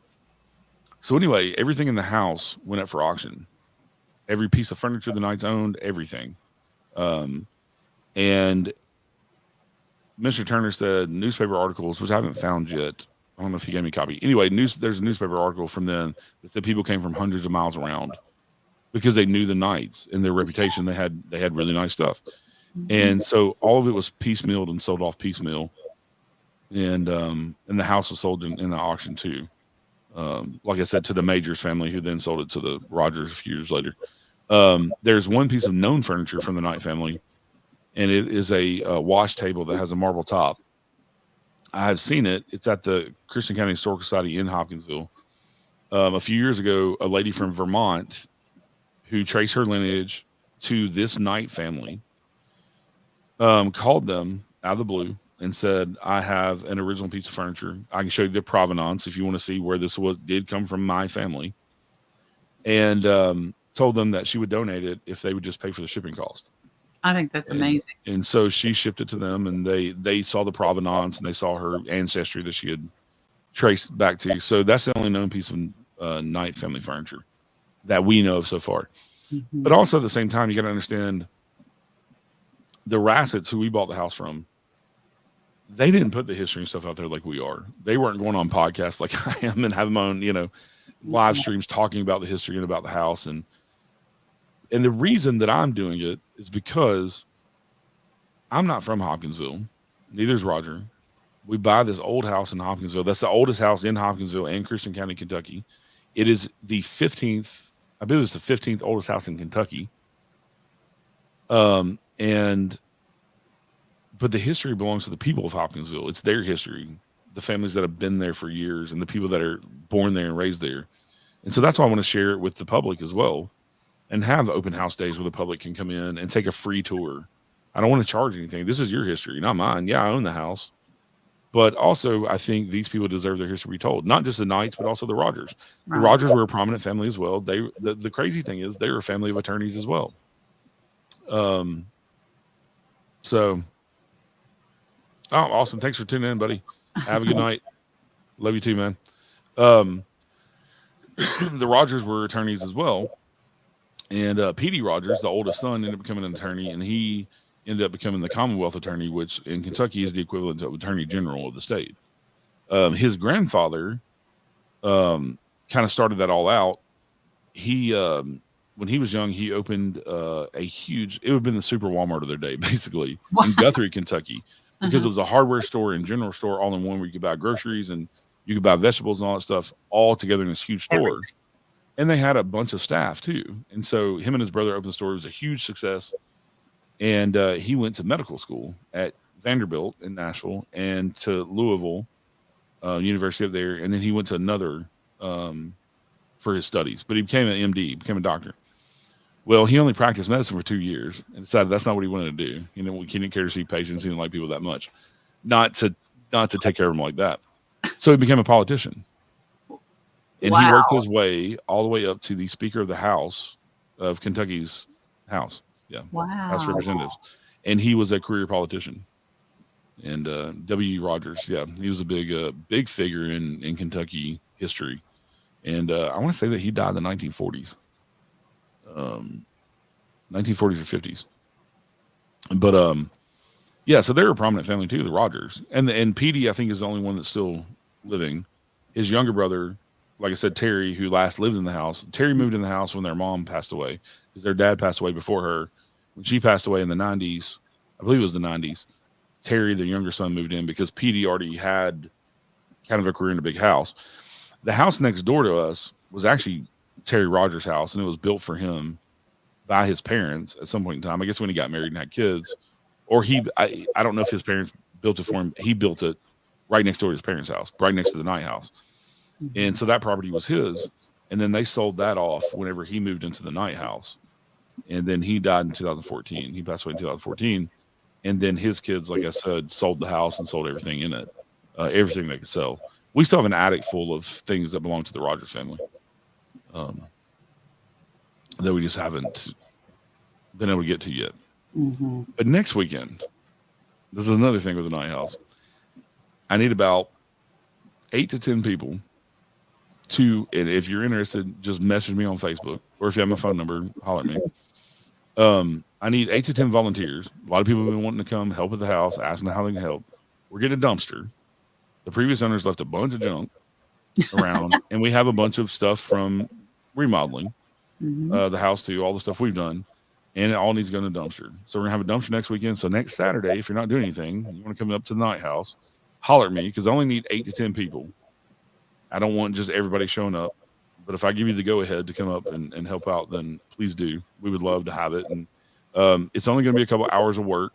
So anyway, everything in the house went up for auction. Every piece of furniture the Knights owned, everything. And Mr. Turner said newspaper articles, which I haven't found yet. I don't know if he gave me a copy. Anyway, there's a newspaper article from then that said people came from hundreds of miles around because they knew the Knights and their reputation. They had really nice stuff. And so all of it was piecemealed and sold off piecemeal. And the house was sold in the auction too. Like I said, to the Majors family, who then sold it to the Rogers a few years later. There's one piece of known furniture from the Knight family, and it is a wash table that has a marble top. I have seen it. It's at the Christian County Historical Society in Hopkinsville. A few years ago, a lady from Vermont who traced her lineage to this Knight family called them out of the blue and said, "I have an original piece of furniture. I can show you the provenance if you want to see where this did come from my family." And told them that she would donate it if they would just pay for the shipping cost. I think that's amazing. And so she shipped it to them, and they saw the provenance and they saw her ancestry that she had traced back to. So that's the only known piece of Knight family furniture that we know of so far. Mm-hmm. But also at the same time, you got to understand the Rassets, who we bought the house from, they didn't put the history and stuff out there like we are. They weren't going on podcasts like I am and have my own, live streams talking about the history and about the house. And the reason that I'm doing it is because I'm not from Hopkinsville. Neither is Roger. We buy this old house in Hopkinsville. That's the oldest house in Hopkinsville and Christian County, Kentucky. It is the 15th, I believe it's the 15th oldest house in Kentucky. But the history belongs to the people of Hopkinsville. It's their history, the families that have been there for years and the people that are born there and raised there. And so that's why I want to share it with the public as well and have open house days where the public can come in and take a free tour. I don't want to charge anything. This is your history, not mine. Yeah, I own the house. But also, I think these people deserve their history to be told. Not just the Knights, but also the Rogers. Right. The Rogers were a prominent family as well. The crazy thing is they were a family of attorneys as well. So, Austin, thanks for tuning in, buddy. Have a good night. Love you too, man. The Rogers were attorneys as well. And P.D. Rogers, the oldest son, ended up becoming an attorney, and he ended up becoming the Commonwealth attorney, which in Kentucky is the equivalent of attorney general of the state. His grandfather kind of started that all out. He, when he was young, he opened a huge, it would have been the super Walmart of their day, basically, in Guthrie, Kentucky, because it was a hardware store and general store all in one where you could buy groceries and you could buy vegetables and all that stuff all together in this huge store. And they had a bunch of staff too. And so him and his brother opened the store. It was a huge success. And he went to medical school at Vanderbilt in Nashville and to Louisville University up there. And then he went to another for his studies. But he became an MD, he became a doctor. Well, he only practiced medicine for 2 years and decided that's not what he wanted to do. He didn't care to see patients. He didn't like people that much. Not to take care of them like that. So he became a politician. And he worked his way all the way up to the Speaker of the House of Kentucky's House. Yeah. Wow. House of Representatives. And he was a career politician. And W. Rogers, yeah, he was a big figure in Kentucky history. And I want to say that he died in the 1940s. 1940s or 50s. But yeah, so they're a prominent family too, the Rogers. And Petey, I think, is the only one that's still living. His younger brother, like I said, Terry, who last lived in the house. Terry moved in the house when their mom passed away because their dad passed away before her. When she passed away in the 90s, I believe it was the 90s, Terry, the younger son, moved in because Petey already had kind of a career in a big house. The house next door to us was actually Terry Rogers' house, and it was built for him by his parents at some point in time. I guess when he got married and had kids, or I don't know if his parents built it for him. He built it right next door to his parents' house, right next to the Knight house. And so that property was his. And then they sold that off whenever he moved into the Knight house. And then he died in 2014. He passed away in 2014. And then his kids, like I said, sold the house and sold everything in it, everything they could sell. We still have an attic full of things that belong to the Rogers family that we just haven't been able to get to yet. Mm-hmm. But next weekend, this is another thing with the Knight house. I need about 8 to 10 people to, and if you're interested, just message me on Facebook, or if you have my phone number, holler at me. I need 8 to 10 volunteers. A lot of people have been wanting to come help at the house, asking how they can help. We're getting a dumpster. The previous owners left a bunch of junk around, and we have a bunch of stuff from remodeling the house too, all the stuff we've done, and it all needs to go in the dumpster. So we're gonna have a dumpster next weekend. So next Saturday, if you're not doing anything, you want to come up to the Knight house, holler at me, because I only need 8 to 10 people. I don't want just everybody showing up, but if I give you the go ahead to come up and help out, then please do. We would love to have it. And it's only going to be a couple hours of work,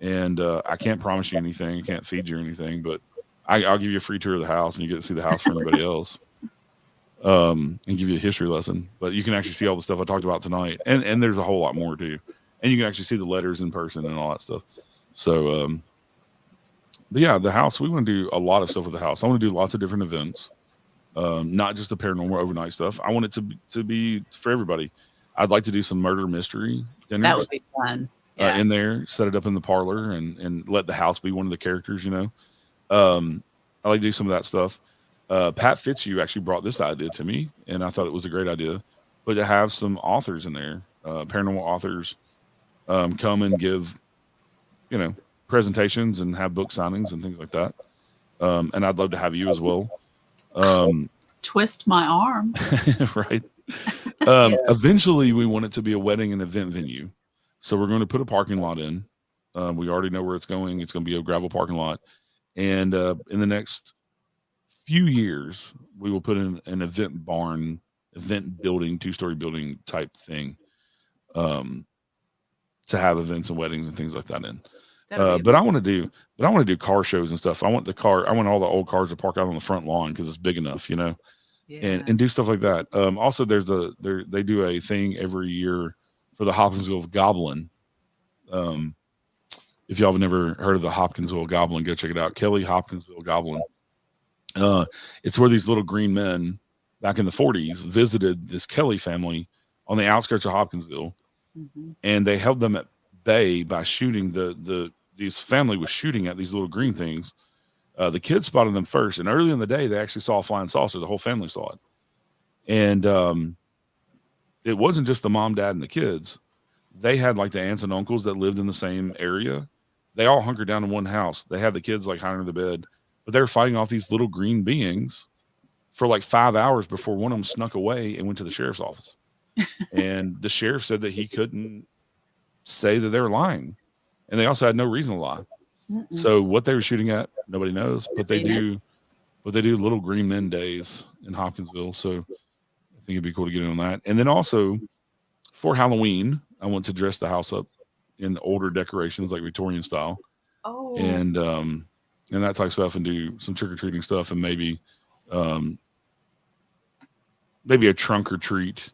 and I can't promise you anything. I can't feed you anything, but I'll give you a free tour of the house, and you get to see the house for anybody else, and give you a history lesson. But you can actually see all the stuff I talked about tonight, and there's a whole lot more too. and you can actually see the letters in person and all that stuff. So, but yeah, the house, we want to do a lot of stuff with the house. I want to do lots of different events, not just the paranormal overnight stuff. I want it to be for everybody. I'd like to do some murder mystery dinners. That would be fun. Yeah. In there, set it up in the parlor, and let the house be one of the characters. I like to do some of that stuff. Pat Fitzhugh actually brought this idea to me, and I thought it was a great idea. But to have some authors in there, paranormal authors, come and give, presentations and have book signings and things like that. And I'd love to have you as well. Twist my arm. Right. Eventually, we want it to be a wedding and event venue. So we're going to put a parking lot in. We already know where it's going. It's going to be a gravel parking lot. And in the next few years, we will put in an event barn, event building, 2-story building type thing, to have events and weddings and things like that in. But I want to do car shows and stuff. I want all the old cars to park out on the front lawn because it's big enough, Yeah. and do stuff like that. Also, they do a thing every year for the Hopkinsville Goblin. If y'all have never heard of the Hopkinsville Goblin, go check it out. Kelly Hopkinsville Goblin. It's where these little green men back in the 40s visited this Kelly family on the outskirts of Hopkinsville, and they held them at bay by shooting this family was shooting at these little green things. The kids spotted them first, and early in the day, they actually saw a flying saucer. The whole family saw it, and it wasn't just the mom, dad, and the kids. They had like the aunts and uncles that lived in the same area. They all hunkered down in one house. They had the kids like hiding under the bed, but they were fighting off these little green beings for like 5 hours before one of them snuck away and went to the sheriff's office. And the sheriff said that he couldn't say that they were lying, and they also had no reason to lie. So what they were shooting at, nobody knows, but they do little green men days in Hopkinsville. So I think it'd be cool to get in on that. And then also for Halloween, I want to dress the house up in older decorations like Victorian style. Oh. And that type of stuff, and do some trick-or-treating stuff, and maybe a trunk or treat.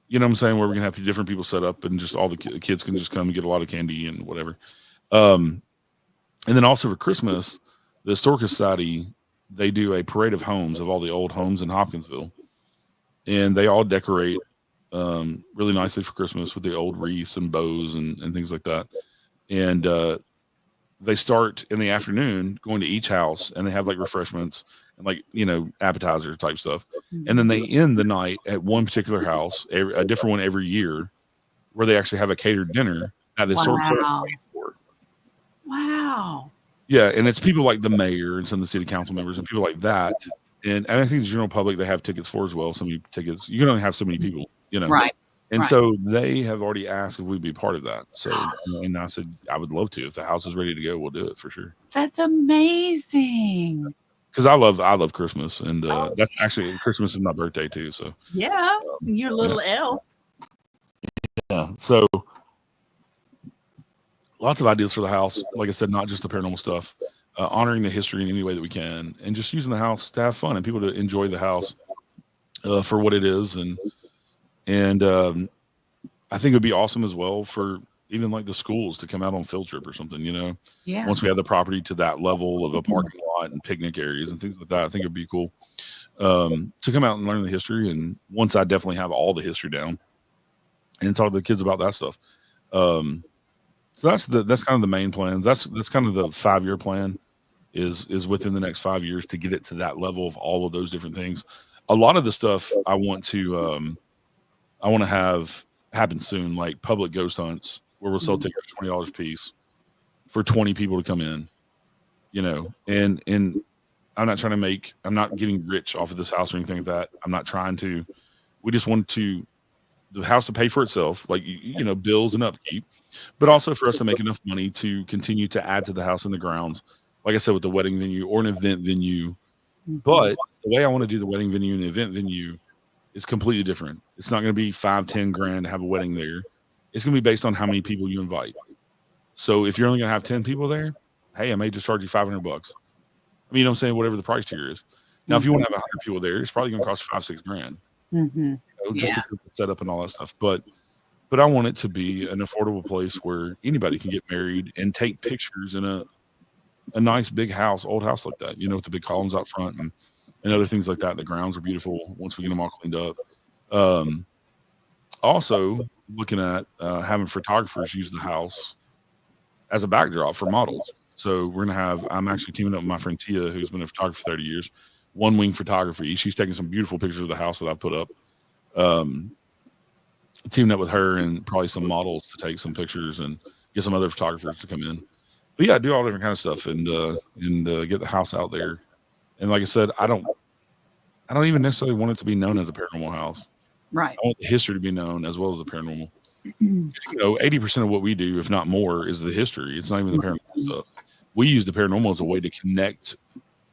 You know what I'm saying? Where we're going to have different people set up, and just all the kids can just come and get a lot of candy and whatever. And then also for Christmas, the Historical Society, they do a parade of homes, of all the old homes in Hopkinsville. And they all decorate really nicely for Christmas with the old wreaths and bows and things like that. And they start in the afternoon going to each house, and they have like refreshments and like, appetizer type stuff. And then they end the night at one particular house, a different one every year, where they actually have a catered dinner at the Wow. Wow. Yeah, and it's people like the mayor and some of the city council members and people like that. And I think the general public, they have tickets for as well. So many tickets. You can only have so many people, Right. And so they have already asked if we'd be part of that. So, and I said, I would love to. If the house is ready to go, we'll do it for sure. That's amazing. Because I love Christmas, and that's actually Christmas is my birthday too. So yeah, you're a little elf. Yeah, so lots of ideas for the house. Like I said, not just the paranormal stuff, honoring the history in any way that we can, and just using the house to have fun and people to enjoy the house for what it is. And I think it would be awesome as well for even like the schools to come out on field trip or something, Yeah. Once we have the property to that level of a parking lot and picnic areas and things like that, I think it'd be cool to come out and learn the history. And once I definitely have all the history down and talk to the kids about that stuff. So that's kind of the main plan. That's kind of the 5-year plan is within the next 5 years to get it to that level of all of those different things. A lot of the stuff I want to have happen soon, like public ghost hunts where we'll sell tickets $20 a piece for 20 people to come in, and I'm not getting rich off of this house or anything like that. I'm not trying to, we just want the house to pay for itself, like, bills and upkeep, but also for us to make enough money to continue to add to the house and the grounds. Like I said, with the wedding venue or an event venue, but the way I want to do the wedding venue and the event venue is completely different. It's not going to be $5-10 grand to have a wedding there. It's going to be based on how many people you invite. So if you're only going to have 10 people there, hey, I may just charge you $500. I mean, you know what I'm saying? Whatever the price tier is. Now, if you want to have 100 people there, it's probably going to cost $5-6 grand. Mm-hmm. Just because of the setup and all that stuff. But but I want it to be an affordable place where anybody can get married and take pictures in a nice big house, old house like that, with the big columns out front and other things like that. The grounds are beautiful once we get them all cleaned up. Um, Also, looking at having photographers use the house as a backdrop for models. So we're gonna have. I'm actually teaming up with my friend Tia, who's been a photographer for 30 years. One Wing Photography. She's taking some beautiful pictures of the house that I put up. Um, Teaming up with her and probably some models to take some pictures and get some other photographers to come in. But yeah, do all different kind of stuff and get the house out there. And like I said, I don't even necessarily want it to be known as a paranormal house. Right. I want the history to be known as well as the paranormal. 80% of what we do, if not more, is the history. It's not even the paranormal stuff. We use the paranormal as a way to connect,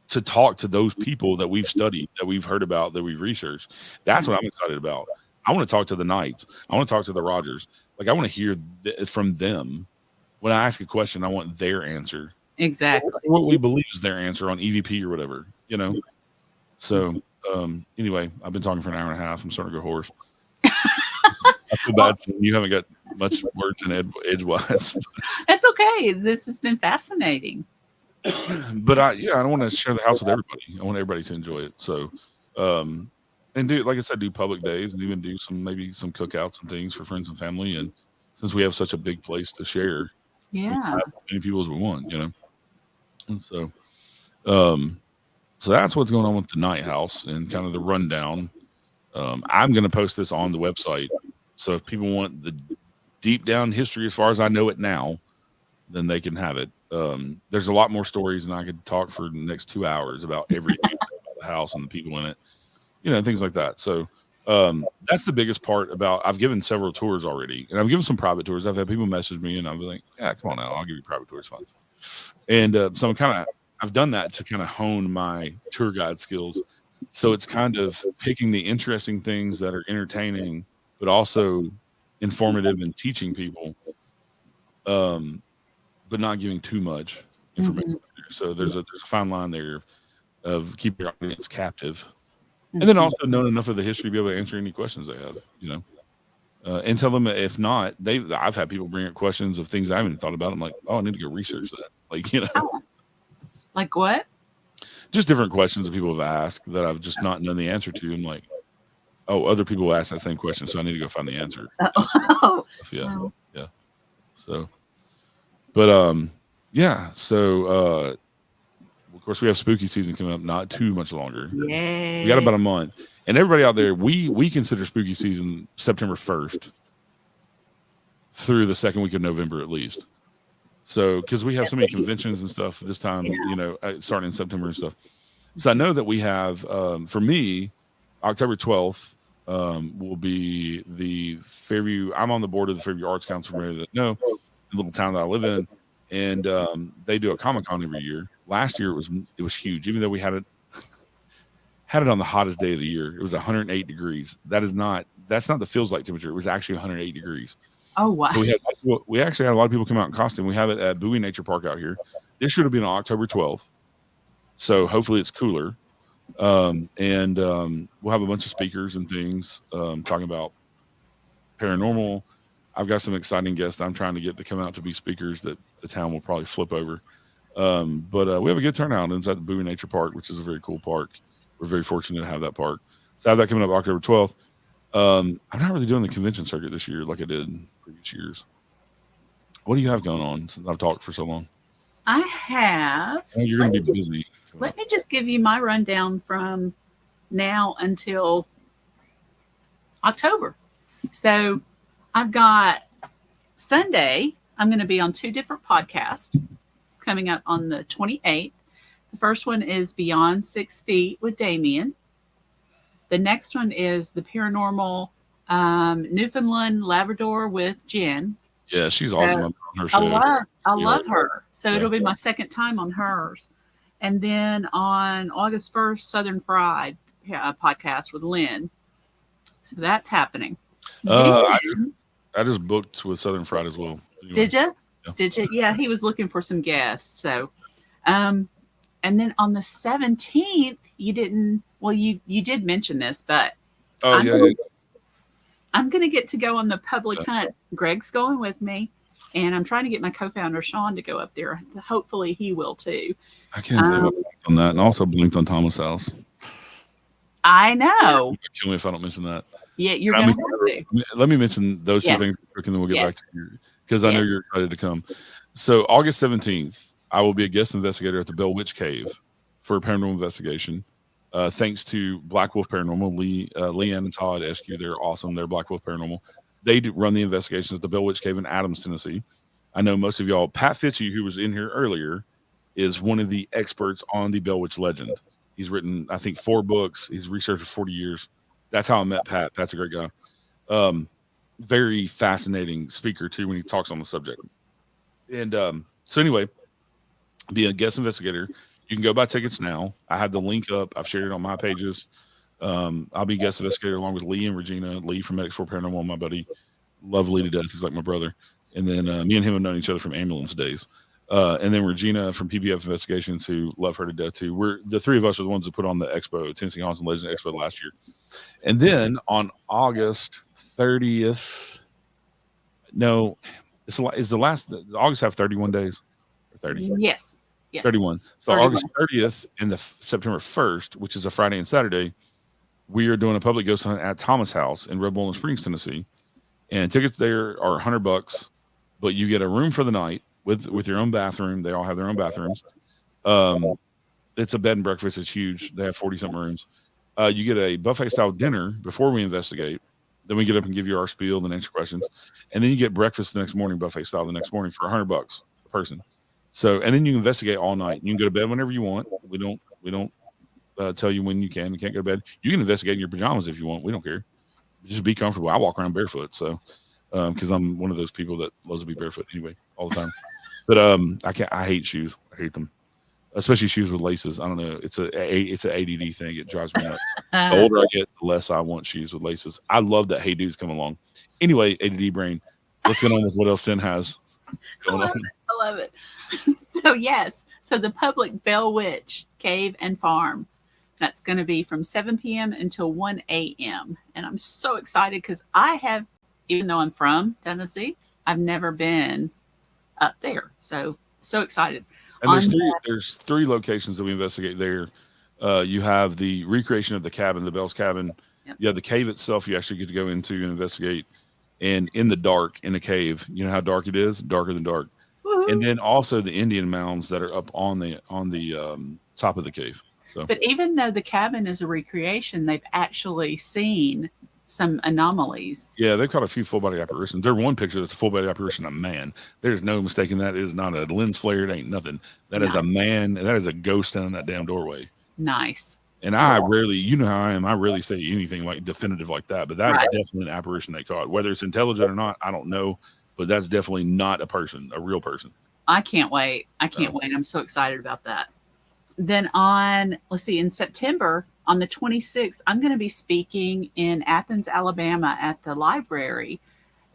to talk to those people that we've studied, that we've heard about, that we've researched. That's what I'm excited about. I want to talk to the Knights. I want to talk to the Rogers. Like, I want to hear from them. When I ask a question, I want their answer. Exactly. What we believe is their answer on EVP or whatever, So, anyway, I've been talking for an hour and a half. I'm starting to go hoarse. I feel bad. You haven't got much words in edgewise. That's okay. This has been fascinating. But I don't want to share the house with everybody. I want everybody to enjoy it. So, and like I said, do public days and even do maybe some cookouts and things for friends and family. And since we have such a big place to share, yeah, as many people as we want, And so, so that's what's going on with the Night House and kind of the rundown. I'm going to post this on the website. So if people want the deep down history, as far as I know it now, then they can have it. There's a lot more stories, and I could talk for the next 2 hours about everything about the house and the people in it, things like that. So that's the biggest part about. I've given several tours already, and I've given some private tours. I've had people message me, and I'll be like, "Yeah, come on now, I'll give you private tours, fine." And so I've done that to kind of hone my tour guide skills. So it's kind of picking the interesting things that are entertaining, but also informative and teaching people, but not giving too much information. So there's a fine line there of keeping your audience captive, and then also knowing enough of the history to be able to answer any questions they have, and tell them if not, I've had people bring up questions of things I haven't thought about. I'm like, oh, I need to go research that. Like, like what? Just different questions that people have asked that I've just not known the answer to. I'm like, oh, other people will ask that same question, so I need to go find the answer. Yeah. So, but yeah. So, of course, we have spooky season coming up. Not too much longer. Yay. We got about a month, and everybody out there, we consider spooky season September 1st through the second week of November at least. So, because we have so many conventions and stuff this time, starting in September and stuff. So I know that we have, for me, October 12th will be the Fairview. I'm on the board of the Fairview Arts Council, for anybody that know, the little town that I live in, and they do a Comic-Con every year. Last year it was huge, even though we had it on the hottest day of the year. It was 108 degrees. That's not the feels like temperature. It was actually 108 degrees. Oh, wow. So we actually had a lot of people come out in costume. We have it at Bowie Nature Park out here. This should have been on October 12th. So hopefully it's cooler. And we'll have a bunch of speakers and things talking about paranormal. I've got some exciting guests I'm trying to get to come out to be speakers that the town will probably flip over. But we have a good turnout inside the Bowie Nature Park, which is a very cool park. We're very fortunate to have that park. So I have that coming up October 12th. I'm not really doing the convention circuit this year like I did in previous years. What do you have going on since I've talked for so long? I have. Oh, you're going to be busy. Let me just give you my rundown from now until October. So I've got Sunday. I'm going to be on 2 different podcasts coming up on the 28th. The first one is Beyond 6 Feet with Damien. The next one is the Paranormal Newfoundland Labrador with Jen. Yeah, she's awesome on her show. I love her. So it'll be my second time on hers. And then on August 1st, Southern Fried podcast with Lynn. So that's happening. I just booked with Southern Fried as well. Anyway. Did you? Yeah. Did you? Yeah, he was looking for some guests. So, and then on the 17th, you did mention this, but I'm going to get to go on the public hunt. Greg's going with me, and I'm trying to get my co-founder Sean to go up there. Hopefully, he will too. I can't believe I blinked on that, and also blinked on Thomas House. I know. Kill me if I don't mention that. Yeah, you're going to. Let me mention those two things, and then we'll get back to you because I know you're excited to come. So August 17th, I will be a guest investigator at the Bell Witch Cave for a paranormal investigation. Thanks to Black Wolf Paranormal, Leanne and Todd Eskew. They're awesome. They're Black Wolf Paranormal. They run the investigations at the Bell Witch Cave in Adams, Tennessee. I know most of y'all. Pat Fitchie, who was in here earlier, is one of the experts on the Bell Witch legend. He's written, I think, 4 books. He's researched for 40 years. That's how I met Pat. Pat's a great guy. Very fascinating speaker, too, when he talks on the subject. And so anyway, be a guest investigator. You can go buy tickets now. I have the link up. I've shared it on my pages. I'll be guest investigator along with Lee and Regina. Lee from X4 Paranormal, my buddy. Love Lee to death. He's like my brother. And then me and him have known each other from ambulance days. And then Regina from PBF Investigations, who love her to death too. We're the 3 of us are the ones that put on the expo, Tennessee Haunts and Legends Expo last year. And then on August 30th, no, is the last August have 31 days? Or 30? Yes. 31. So 31. August 30th and the September 1st, which is a Friday and Saturday, we are doing a public ghost hunt at Thomas House in Red Bowling Springs, Tennessee. And tickets there are $100, but you get a room for the night with your own bathroom. They all have their own bathrooms. It's a bed and breakfast. It's huge. They have 40-something rooms. You get a buffet-style dinner before we investigate. Then we get up and give you our spiel, then answer questions. And then you get breakfast the next morning, buffet-style the next morning for $100 a person. So, and then you investigate all night. You can go to bed whenever you want. We don't tell you when you can. You can't go to bed. You can investigate in your pajamas if you want. We don't care. Just be comfortable. I walk around barefoot, so because I'm one of those people that loves to be barefoot anyway all the time. But I hate shoes. I hate them, especially shoes with laces. I don't know. It's an ADD thing. It drives me nuts. The older I get, the less I want shoes with laces. I love that Hey Dude's come along. Anyway, ADD brain. Let's get on with what else Cyn has going on. I love it. So yes, so the public Bell Witch Cave and Farm. That's going to be from 7 p.m. until 1 a.m. And I'm so excited because I have, even though I'm from Tennessee, I've never been up there. So excited. And there's 3 locations that we investigate there. You have the recreation of the cabin, the Bell's Cabin. Yep. You have the cave itself you actually get to go into and investigate. And in the dark, in the cave, you know how dark it is? Darker than dark. Woo-hoo. And then also the Indian mounds that are up on the top of the cave. So. But even though the cabin is a recreation, they've actually seen some anomalies. Yeah, they've caught a few full-body apparitions. There's one picture that's a full-body apparition of a man. There's no mistaking that. It is not a lens flare. It ain't nothing. That is a man. That is a ghost down that damn doorway. Nice. And I rarely, you know how I am, I rarely say anything like definitive like that. But that is definitely an apparition they caught. Whether it's intelligent or not, I don't know. But that's definitely not a person, a real person. I can't wait. I can't wait. I'm so excited about that. Then in September, on the 26th, I'm going to be speaking in Athens, Alabama at the library.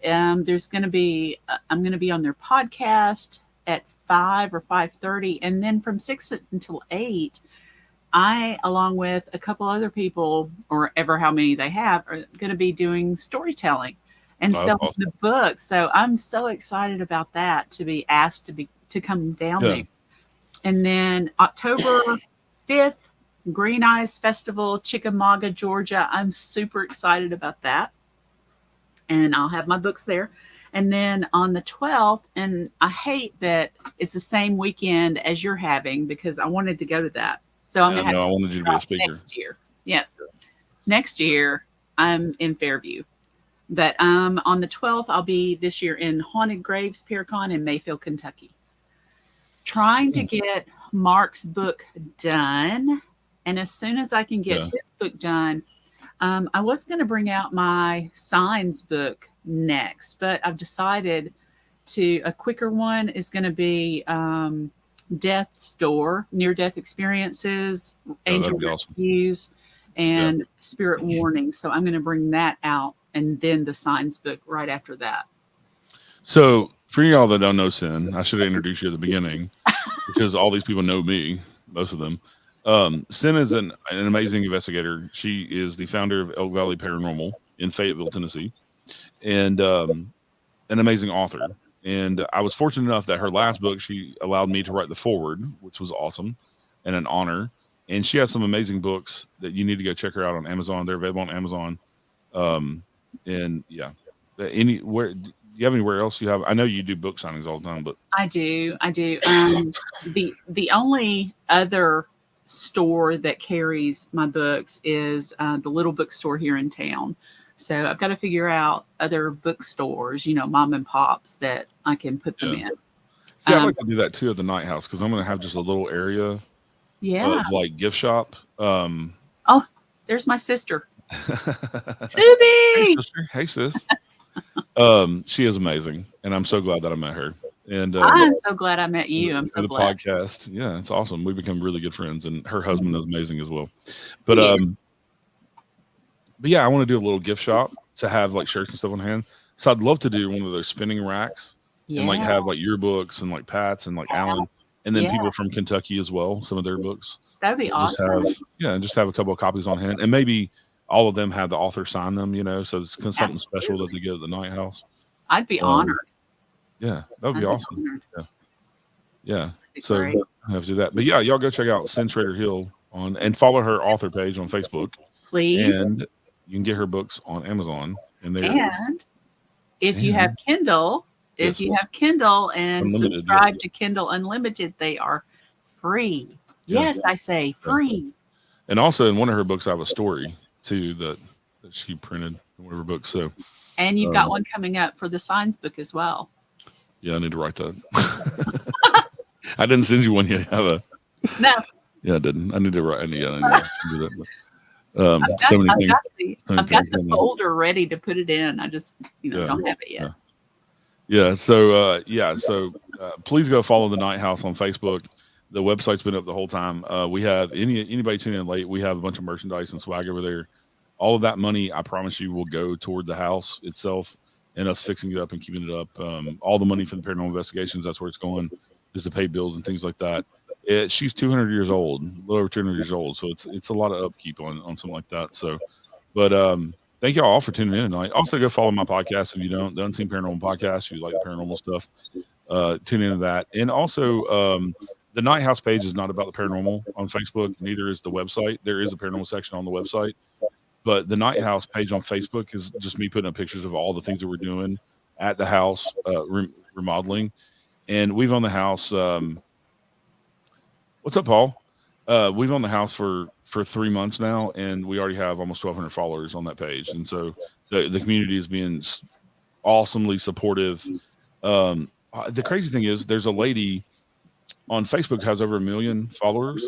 I'm going to be on their podcast at 5 or 5:30. And then from 6 until 8, I, along with a couple other people, or ever how many they have, are going to be doing storytelling and selling the books. So I'm so excited about that, to be asked to come down there. And then October 5th, Green Eyes Festival, Chickamauga, Georgia. I'm super excited about that. And I'll have my books there. And then on the 12th, and I hate that it's the same weekend as you're having because I wanted to go to that. So I'm going to have I wanted you to be a speaker. Next year. Yeah. Next year, I'm in Fairview. But on the 12th, I'll be this year in Haunted Graves Paracon in Mayfield, Kentucky. Trying to get Mark's book done. And as soon as I can get his book done, I was going to bring out my Signs book next, but I've decided a quicker one is going to be Death's Door, Near-Death Experiences, Angel Rescues, and Spirit Warning. So I'm going to bring that out and then the Signs book right after that. So for y'all that don't know Cyn, I should have introduced you at the beginning because all these people know me, most of them. Cyn is an amazing investigator. She is the founder of Elk Valley Paranormal in Fayetteville, Tennessee. and an amazing author. And I was fortunate enough that her last book, she allowed me to write the foreword, which was awesome and an honor. And she has some amazing books that you need to go check her out on Amazon. They're available on Amazon. And yeah, anywhere. Do you have anywhere else you have? I know you do book signings all the time, but I do. I do. The only other store that carries my books is the little bookstore here in town. So I've got to figure out other bookstores, mom and pops that I can put them yeah. in. See, I'd like to do that too at the Night House because I'm going to have just a little area Yeah. of like gift shop. Oh, there's my sister, Hey, Subi. sister. Hey, sis. She is amazing, and I'm so glad that I met her. And I'm so glad I met you. I'm so through the blessed. podcast, yeah, it's awesome. We become really good friends, and her husband is amazing as well. But Yeah. but yeah, I want to do a little gift shop to have like shirts and stuff on hand. So I'd love to do one of those spinning racks and like Yeah. have like your books and like Pat's and like Alan, and then Yeah. people from Kentucky as well, some of their books. That'd be Just awesome. just have a couple of copies on hand, and maybe all of them have the author sign them, so it's something special that they get at the Night House. I'd be honored. Yeah, that would be awesome. Honored. Yeah. Be So great. I have to do that. But yeah, y'all go check out Cyn Schader Hill and follow her author page on Facebook. Please. And you can get her books on Amazon. And they're And if you have Kindle, Yes. and Unlimited, subscribe to Kindle Unlimited, they are free. Yeah. Yes, I say free. and also in one of her books I have a story too that she printed in one of her books. So And you've got one coming up for the Signs book as well. yeah, I need to write that. I didn't send you one yet, have I? No, Yeah, I didn't. I need to write. I need to do that. But, so many things. I've got the folder ready to put it in. I just, don't have it yet. Yeah. So please go follow the Night House on Facebook. The website's been up the whole time. We have anybody tuning in late. We have a bunch of merchandise and swag over there. All of that money, I promise you, will go toward the house itself and us fixing it up and keeping it up. All the money for the paranormal investigations, that's where it's going, is to pay bills and things like that. She's 200 years old, a little over 200 years old, so it's a lot of upkeep on something like that. So, but thank you all for tuning in tonight. Also, go follow my podcast if you don't, the Unseen Paranormal Podcast. If you like the paranormal stuff, tune into that. And also, the Night House page is not about the paranormal on Facebook. Neither is the website. There is a paranormal section on the website, but the Night House page on Facebook is just me putting up pictures of all the things that we're doing at the house, remodeling. And we've owned the house. What's up, Paul? We've owned the house for 3 months now, and we already have almost 1,200 followers on that page. And so the community is being awesomely supportive. The crazy thing is, there's a lady on Facebook has over 1 million followers,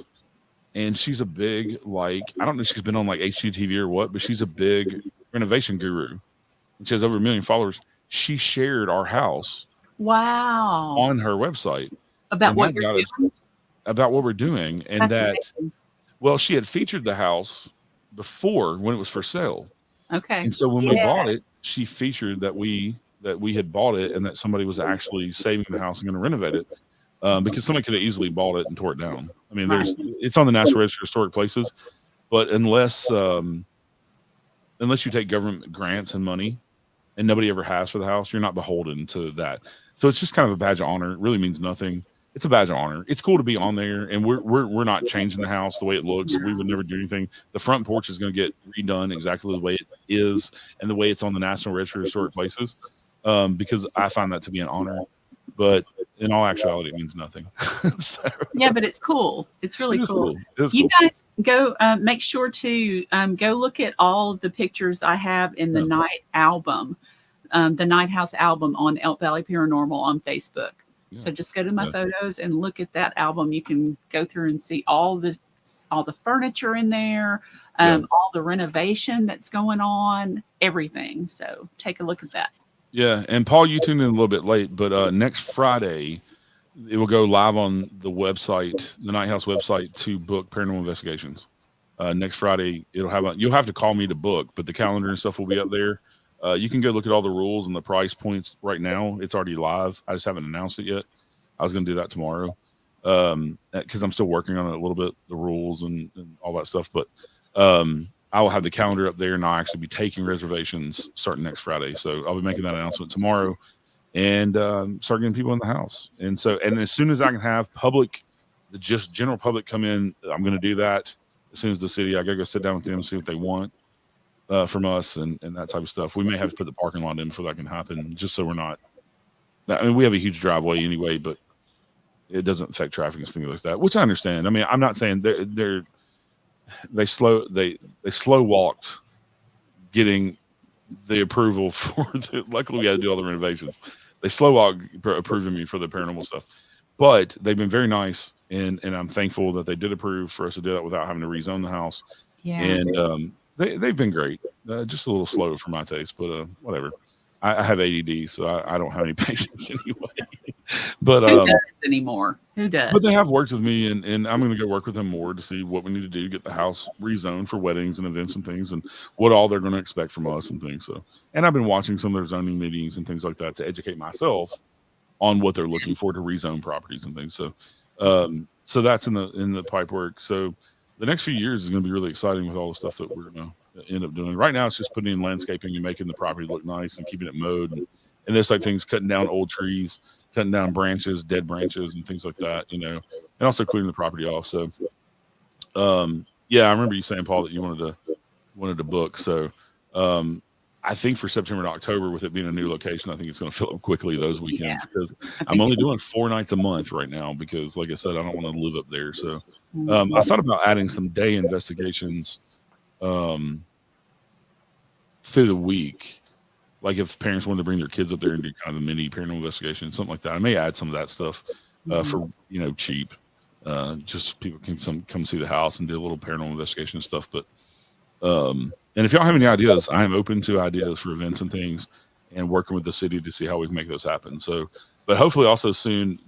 and she's a big, I don't know if she's been on like HGTV or what, but she's a big renovation guru. And she has over 1 million followers. She shared our house Wow. on her website About what you're doing? About what we're doing. And That's amazing. well, she had featured the house before when it was for sale. Okay. And so when we bought it, she featured that we had bought it and that somebody was actually saving the house and going to renovate it. Because somebody could have easily bought it and tore it down. I mean, it's on the National Register of Historic Places, but unless you take government grants and money, and nobody ever has for the house, you're not beholden to that. So it's just kind of a badge of honor. It really means nothing. It's a badge of honor. It's cool to be on there, and we're not changing the house the way it looks. We would never do anything. The front porch is going to get redone exactly the way it is and the way it's on the National Register of Historic Places, because I find that to be an honor. But in all actuality, it means nothing. So, yeah, but it's cool. It's really cool. You guys go make sure to go look at all the pictures I have in the Night album, the Night House album on Elk Valley Paranormal on Facebook. Yeah. So just go to my photos and look at that album. You can go through and see all the furniture in there, all the renovation that's going on, everything. So take a look at that. Yeah, and Paul, you tuned in a little bit late, but next Friday, it will go live on the website, the Night House website, to book paranormal investigations. Next Friday, you'll have to call me to book, but the calendar and stuff will be up there. You can go look at all the rules and the price points right now. It's already live. I just haven't announced it yet. I was going to do that tomorrow because I'm still working on it a little bit, the rules and all that stuff. But I will have the calendar up there, and I'll actually be taking reservations starting next Friday. So I'll be making that announcement tomorrow, and start getting people in the house. And so, and as soon as I can have public, the just general public come in, I'm going to do that. As soon as the city, I got to go sit down with them and see what they want from us, and that type of stuff. We may have to put the parking lot in before that can happen, just so we're not. I mean, we have a huge driveway anyway, but it doesn't affect traffic and things like that, which I understand. I mean, I'm not saying they slow walked getting the approval for the. Luckily, we had to do all the renovations. They slow walked approving me for the paranormal stuff, but they've been very nice, and I'm thankful that they did approve for us to do that without having to rezone the house. Yeah. And they've been great. Just a little slow for my taste, but whatever. I have ADD, so I don't have any patience anyway. But who does anymore? Who does? But they have worked with me, and I'm going to go work with them more to see what we need to do to get the house rezoned for weddings and events and things, and what all they're going to expect from us and things. So, and I've been watching some of their zoning meetings and things like that to educate myself on what they're looking for to rezone properties and things. So, so that's in the pipe work. So, the next few years is going to be really exciting with all the stuff that we're going to end up doing. Right now, it's just putting in landscaping and making the property look nice and keeping it mowed. And there's like things, cutting down old trees, cutting down branches, dead branches, and things like that, and also cleaning the property off. So, yeah, I remember you saying, Paul, that you wanted to book. So, I think for September and October, with it being a new location, I think it's going to fill up quickly those weekends, because I'm only doing 4 nights a month right now because, like I said, I don't want to live up there. So, I thought about adding some day investigations through the week, like if parents wanted to bring their kids up there and do kind of a mini paranormal investigation, something like that. I may add some of that stuff for cheap, just people can come see the house and do a little paranormal investigation and stuff. But and if y'all have any ideas, I am open to ideas for events and things, and working with the city to see how we can make those happen. So, but hopefully also soon,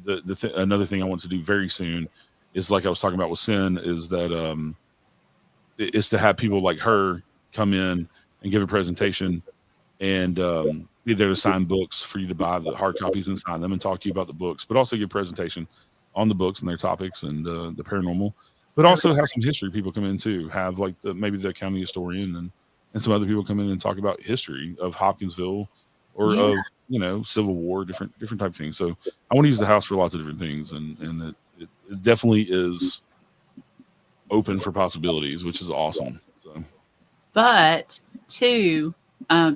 another thing I want to do very soon is, like I was talking about with Cyn, is that is to have people like her come in and give a presentation, and be there to sign books for you to buy the hard copies and sign them and talk to you about the books, but also give a presentation on the books and their topics and the paranormal, but also have some history people come in too. Have like maybe the county historian and some other people come in and talk about history of Hopkinsville or of Civil War, different type of things. So I want to use the house for lots of different things, and it definitely is open for possibilities, which is awesome. So, but too,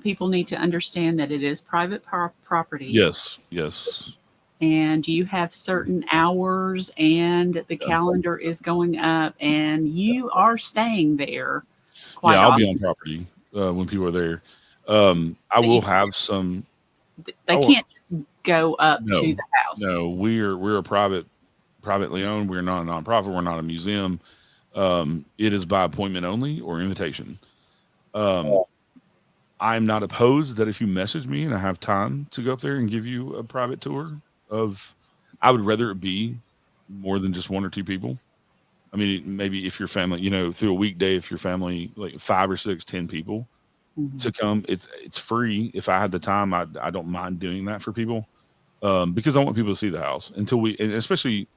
people need to understand that it is private property. Yes. And you have certain hours, and the calendar is going up, and you are staying there. I'll be on property when people are there. I will have some. They can't just go up to the house. No, we're a privately owned. We're not a nonprofit. We're not a museum. It is by appointment only or invitation. I'm not opposed that if you message me and I have time to go up there and give you a private tour I would rather it be more than just 1 or 2 people. I mean, maybe if your family, through a weekday, if your family, like 5 or 6, 10 people to come, it's free. If I had the time, I don't mind doing that for people, because I want people to see the house especially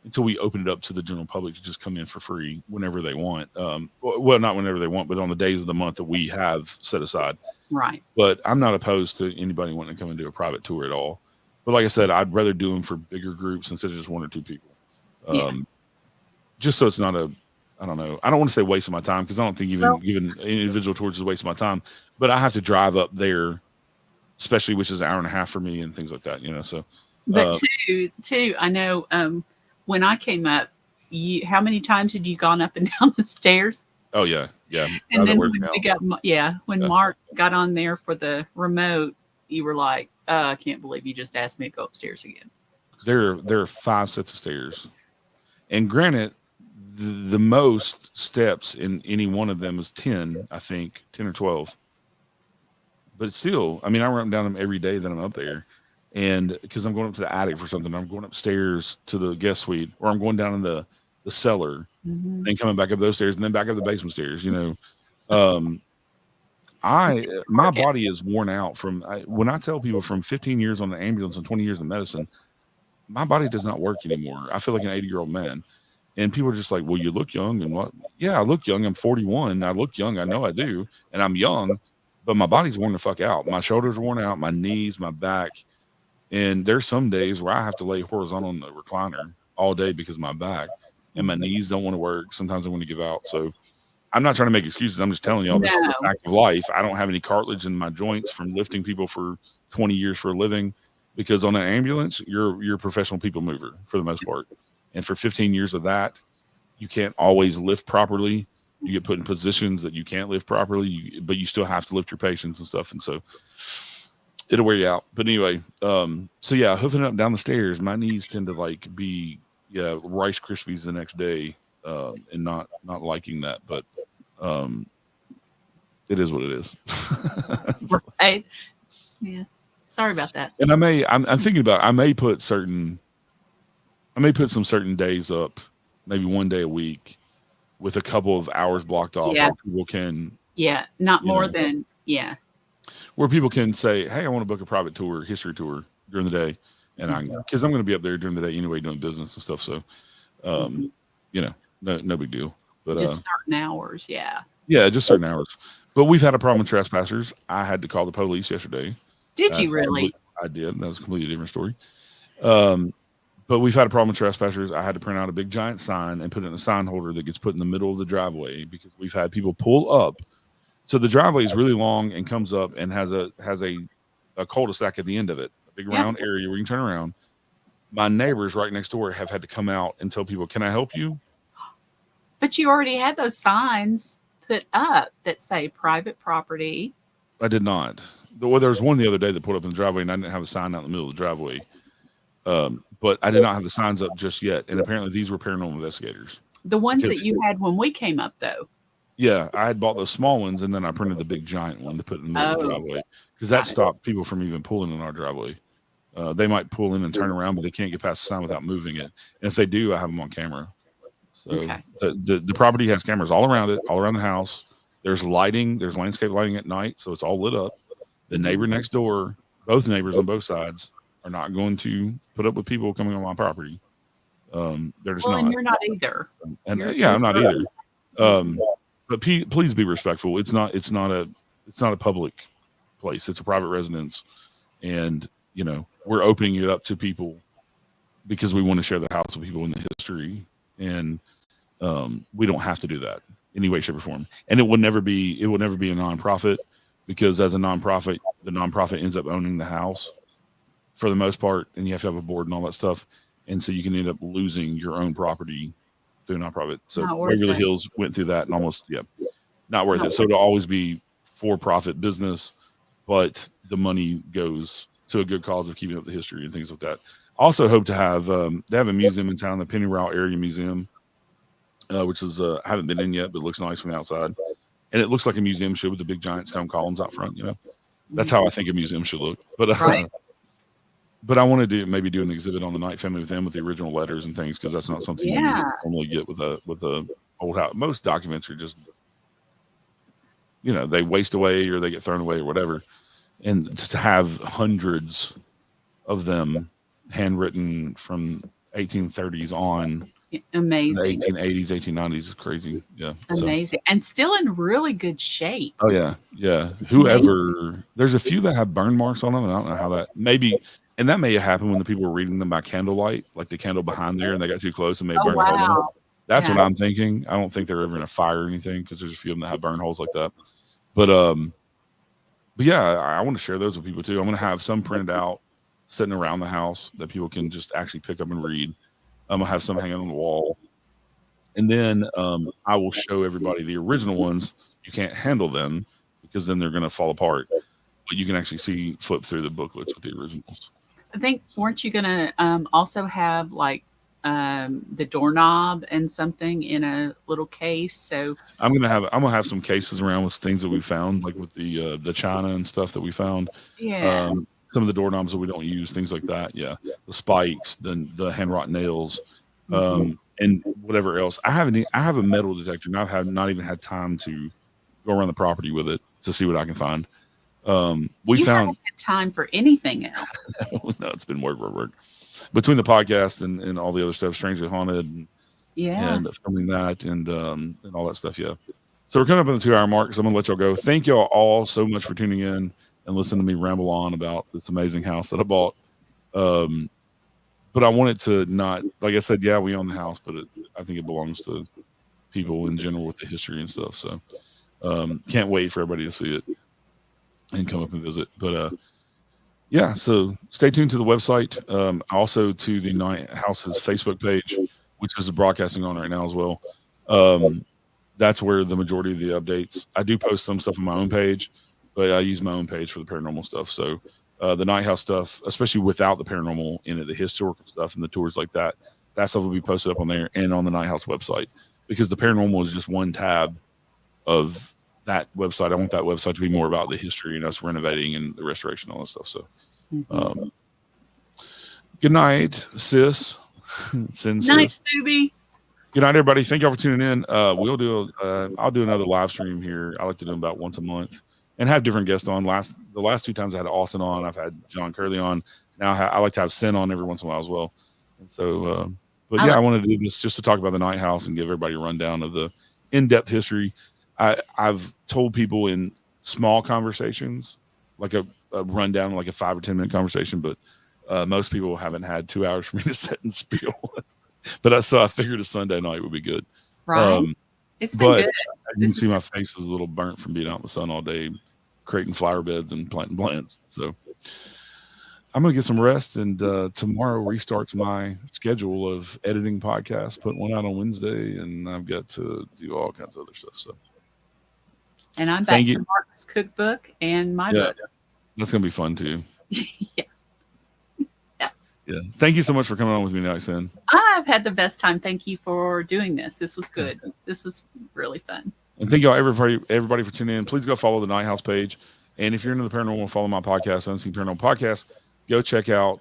until we open it up to the general public to just come in for free whenever they want. Well, not whenever they want, but on the days of the month that we have set aside. Right. But I'm not opposed to anybody wanting to come and do a private tour at all. But like I said, I'd rather do them for bigger groups instead of just 1 or 2 people. Just so it's not I don't know. I don't want to say waste of my time, because I don't think even giving an individual tours is a waste of my time. But I have to drive up there, especially, which is an hour and a half for me and things like that, So, but too, I know when I came up, how many times had you gone up and down the stairs? Oh yeah. And then when Mark got on there for the remote, you were like, I can't believe you just asked me to go upstairs again. There are 5 sets of stairs, and granted, the most steps in any one of them is 10, I think 10 or 12. But still, I mean, I run down them every day that I'm up there, and because I'm going up to the attic for something, I'm going upstairs to the guest suite, or I'm going down in the cellar, then coming back up those stairs, and then back up the basement stairs. My body is worn out from when I tell people from 15 years on the ambulance and 20 years in medicine, my body does not work anymore. I feel like an 80-year-old man. And people are just like, well, you look young. And what? Yeah, I look young. I'm 41. I look young. I know I do. And I'm young, but my body's worn the fuck out. My shoulders are worn out, my knees, my back. And there's some days where I have to lay horizontal on the recliner all day because of my back and my knees don't want to work. Sometimes I want to give out. So I'm not trying to make excuses. I'm just telling y'all this is a fact of life. I don't have any cartilage in my joints from lifting people for 20 years for a living, because on an ambulance, you're a professional people mover for the most part. And for 15 years of that, you can't always lift properly. You get put in positions that you can't lift properly, but you still have to lift your patients and stuff. And so it'll wear you out. But anyway, so yeah, hoofing up and down the stairs, my knees tend to like be Rice Krispies the next day, and not liking that. But it is what it is. Right. Yeah. Sorry about that. And I'm thinking about, I may put some certain days up, maybe one day a week with a couple of hours blocked off where people can. Yeah. Not more than, where people can say, hey, I want to book a private tour, history tour during the day. And because I'm going to be up there during the day anyway, doing business and stuff. So, no big deal. But just certain hours. Yeah. Yeah, just certain hours. But we've had a problem with trespassers. I had to call the police yesterday. Did you really? I did. That was a completely different story. But we've had a problem with trespassers. I had to print out a big giant sign and put it in a sign holder that gets put in the middle of the driveway, because we've had people pull up. So the driveway is really long and comes up and has a cul-de-sac at the end of it, a big round area where you can turn around. My neighbors right next door have had to come out and tell people, can I help you? But you already had those signs put up that say private property. I did not. Well, there was one the other day that pulled up in the driveway, and I didn't have a sign out in the middle of the driveway. But I did not have the signs up just yet. And apparently these were paranormal investigators. The ones that you had when we came up, though. Yeah, I had bought those small ones, and then I printed the big giant one to put in the middle of the driveway, because that stopped people from even pulling in our driveway. They might pull in and turn around, but they can't get past the sign without moving it. And if they do, I have them on camera. So the property has cameras all around it, all around the house. There's lighting. There's landscape lighting at night, so it's all lit up. The neighbor next door, both neighbors on both sides, are not going to put up with people coming on my property. They're just not. And you're not either. And I'm not either. But please be respectful. It's not a public place. It's a private residence, and we're opening it up to people because we want to share the house with people in the history, and we don't have to do that in any way, shape, or form. And it will never be a nonprofit, because as a nonprofit, the nonprofit ends up owning the house for the most part, and you have to have a board and all that stuff, and so you can end up losing your own property to a nonprofit. So Waverly Hills went through that, and almost not worth it. So it'll always be for-profit business, but the money goes to a good cause of keeping up the history and things like that. Also hope to have they have a museum in town, the Penny Route Area Museum, which is I haven't been in yet, but it looks nice from the outside, and it looks like a museum should, with the big giant stone columns out front. That's how I think a museum should look. But but I want to maybe do an exhibit on the Night Family with them, with the original letters and things, because that's not something you normally get with a old house. Most documents are just they waste away or they get thrown away or whatever, and to have hundreds of them handwritten from 1830s on, amazing, 1880s, 1890s is crazy. Amazing. And still in really good shape. Oh yeah. Whoever, there's a few that have burn marks on them, and I don't know how that maybe. And that may have happened when the people were reading them by candlelight, like the candle behind there, and they got too close and may burn a hole in it. That's what I'm thinking. I don't think they're ever in a fire or anything, because there's a few of them that have burn holes like that. But yeah, I want to share those with people too. I'm going to have some printed out, sitting around the house that people can just actually pick up and read. I'm going to have some hanging on the wall. And then I will show everybody the original ones. You can't handle them because then they're going to fall apart. But you can actually flip through the booklets with the originals. I think, weren't you going to also have like the doorknob and something in a little case? So I'm gonna have some cases around with things that we found, like with the china and stuff that we found. Some of the doorknobs that we don't use, things like that. The spikes, the hand wrought nails, and whatever else. I have a metal detector, and I've not even had time to go around the property with it to see what I can find. We found time for anything else. No, it's been work. Between the podcast and all the other stuff, Strangely Haunted, and Yeah. and filming that and all that stuff. Yeah. So we're coming up on the 2 hour mark. So I'm gonna let y'all go. Thank y'all all so much for tuning in and listening to me ramble on about this amazing house that I bought. But I wanted to not, like I said, yeah, we own the house, but I think it belongs to people in general with the history and stuff. So can't wait for everybody to see it and come up and visit. But yeah, so stay tuned to the website. Also to the Night House's Facebook page, which is broadcasting on right now as well. That's where the majority of the updates. I do post some stuff on my own page, but I use my own page for the paranormal stuff. So the Night House stuff, especially without the paranormal in it, the historical stuff and the tours like that stuff will be posted up on there and on the Night House website, because the paranormal is just one tab of that website. I want that website to be more about the history and us renovating and the restoration, all that stuff. So good night, sis. Night, Subi. Good night, everybody. Thank y'all for tuning in. I'll do another live stream here. I like to do them about once a month and have different guests on. The last 2 times I had Austin on. I've had John Curley on. Now I like to have Cyn on every once in a while as well. And so, but yeah, I wanted to do this just to talk about the Night House and give everybody a rundown of the in-depth history. I've told people in small conversations, like a rundown, like a 5 or 10 minute conversation, but most people haven't had 2 hours for me to sit and spiel. But I figured a Sunday night would be good. Right. It's been good. You can see my face is a little burnt from being out in the sun all day, creating flower beds and planting plants. So I'm going to get some rest, and tomorrow restarts my schedule of editing podcasts, putting one out on Wednesday, and I've got to do all kinds of other stuff. So, and I'm back to Mark's cookbook and my book. That's going to be fun too. Yeah. Yeah. Thank you so much for coming on with me tonight, Cyn. I've had the best time. Thank you for doing this. This was good. This is really fun. And thank y'all, everybody for tuning in. Please go follow the Night House page. And if you're into the paranormal, follow my podcast, Unseen Paranormal Podcast. Go check out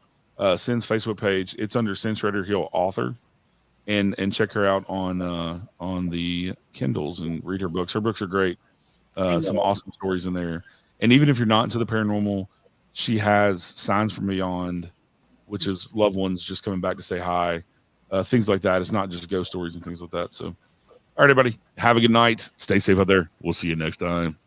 Cyn's Facebook page. It's under Cyn Schader Hill author. And check her out on the Kindles and read her books. Her books are great. Some awesome stories in there. And even if you're not into the paranormal, she has Signs from Beyond, which is loved ones just coming back to say hi, things like that. It's not just ghost stories and things like that. So, all right, everybody, have a good night. Stay safe out there. We'll see you next time.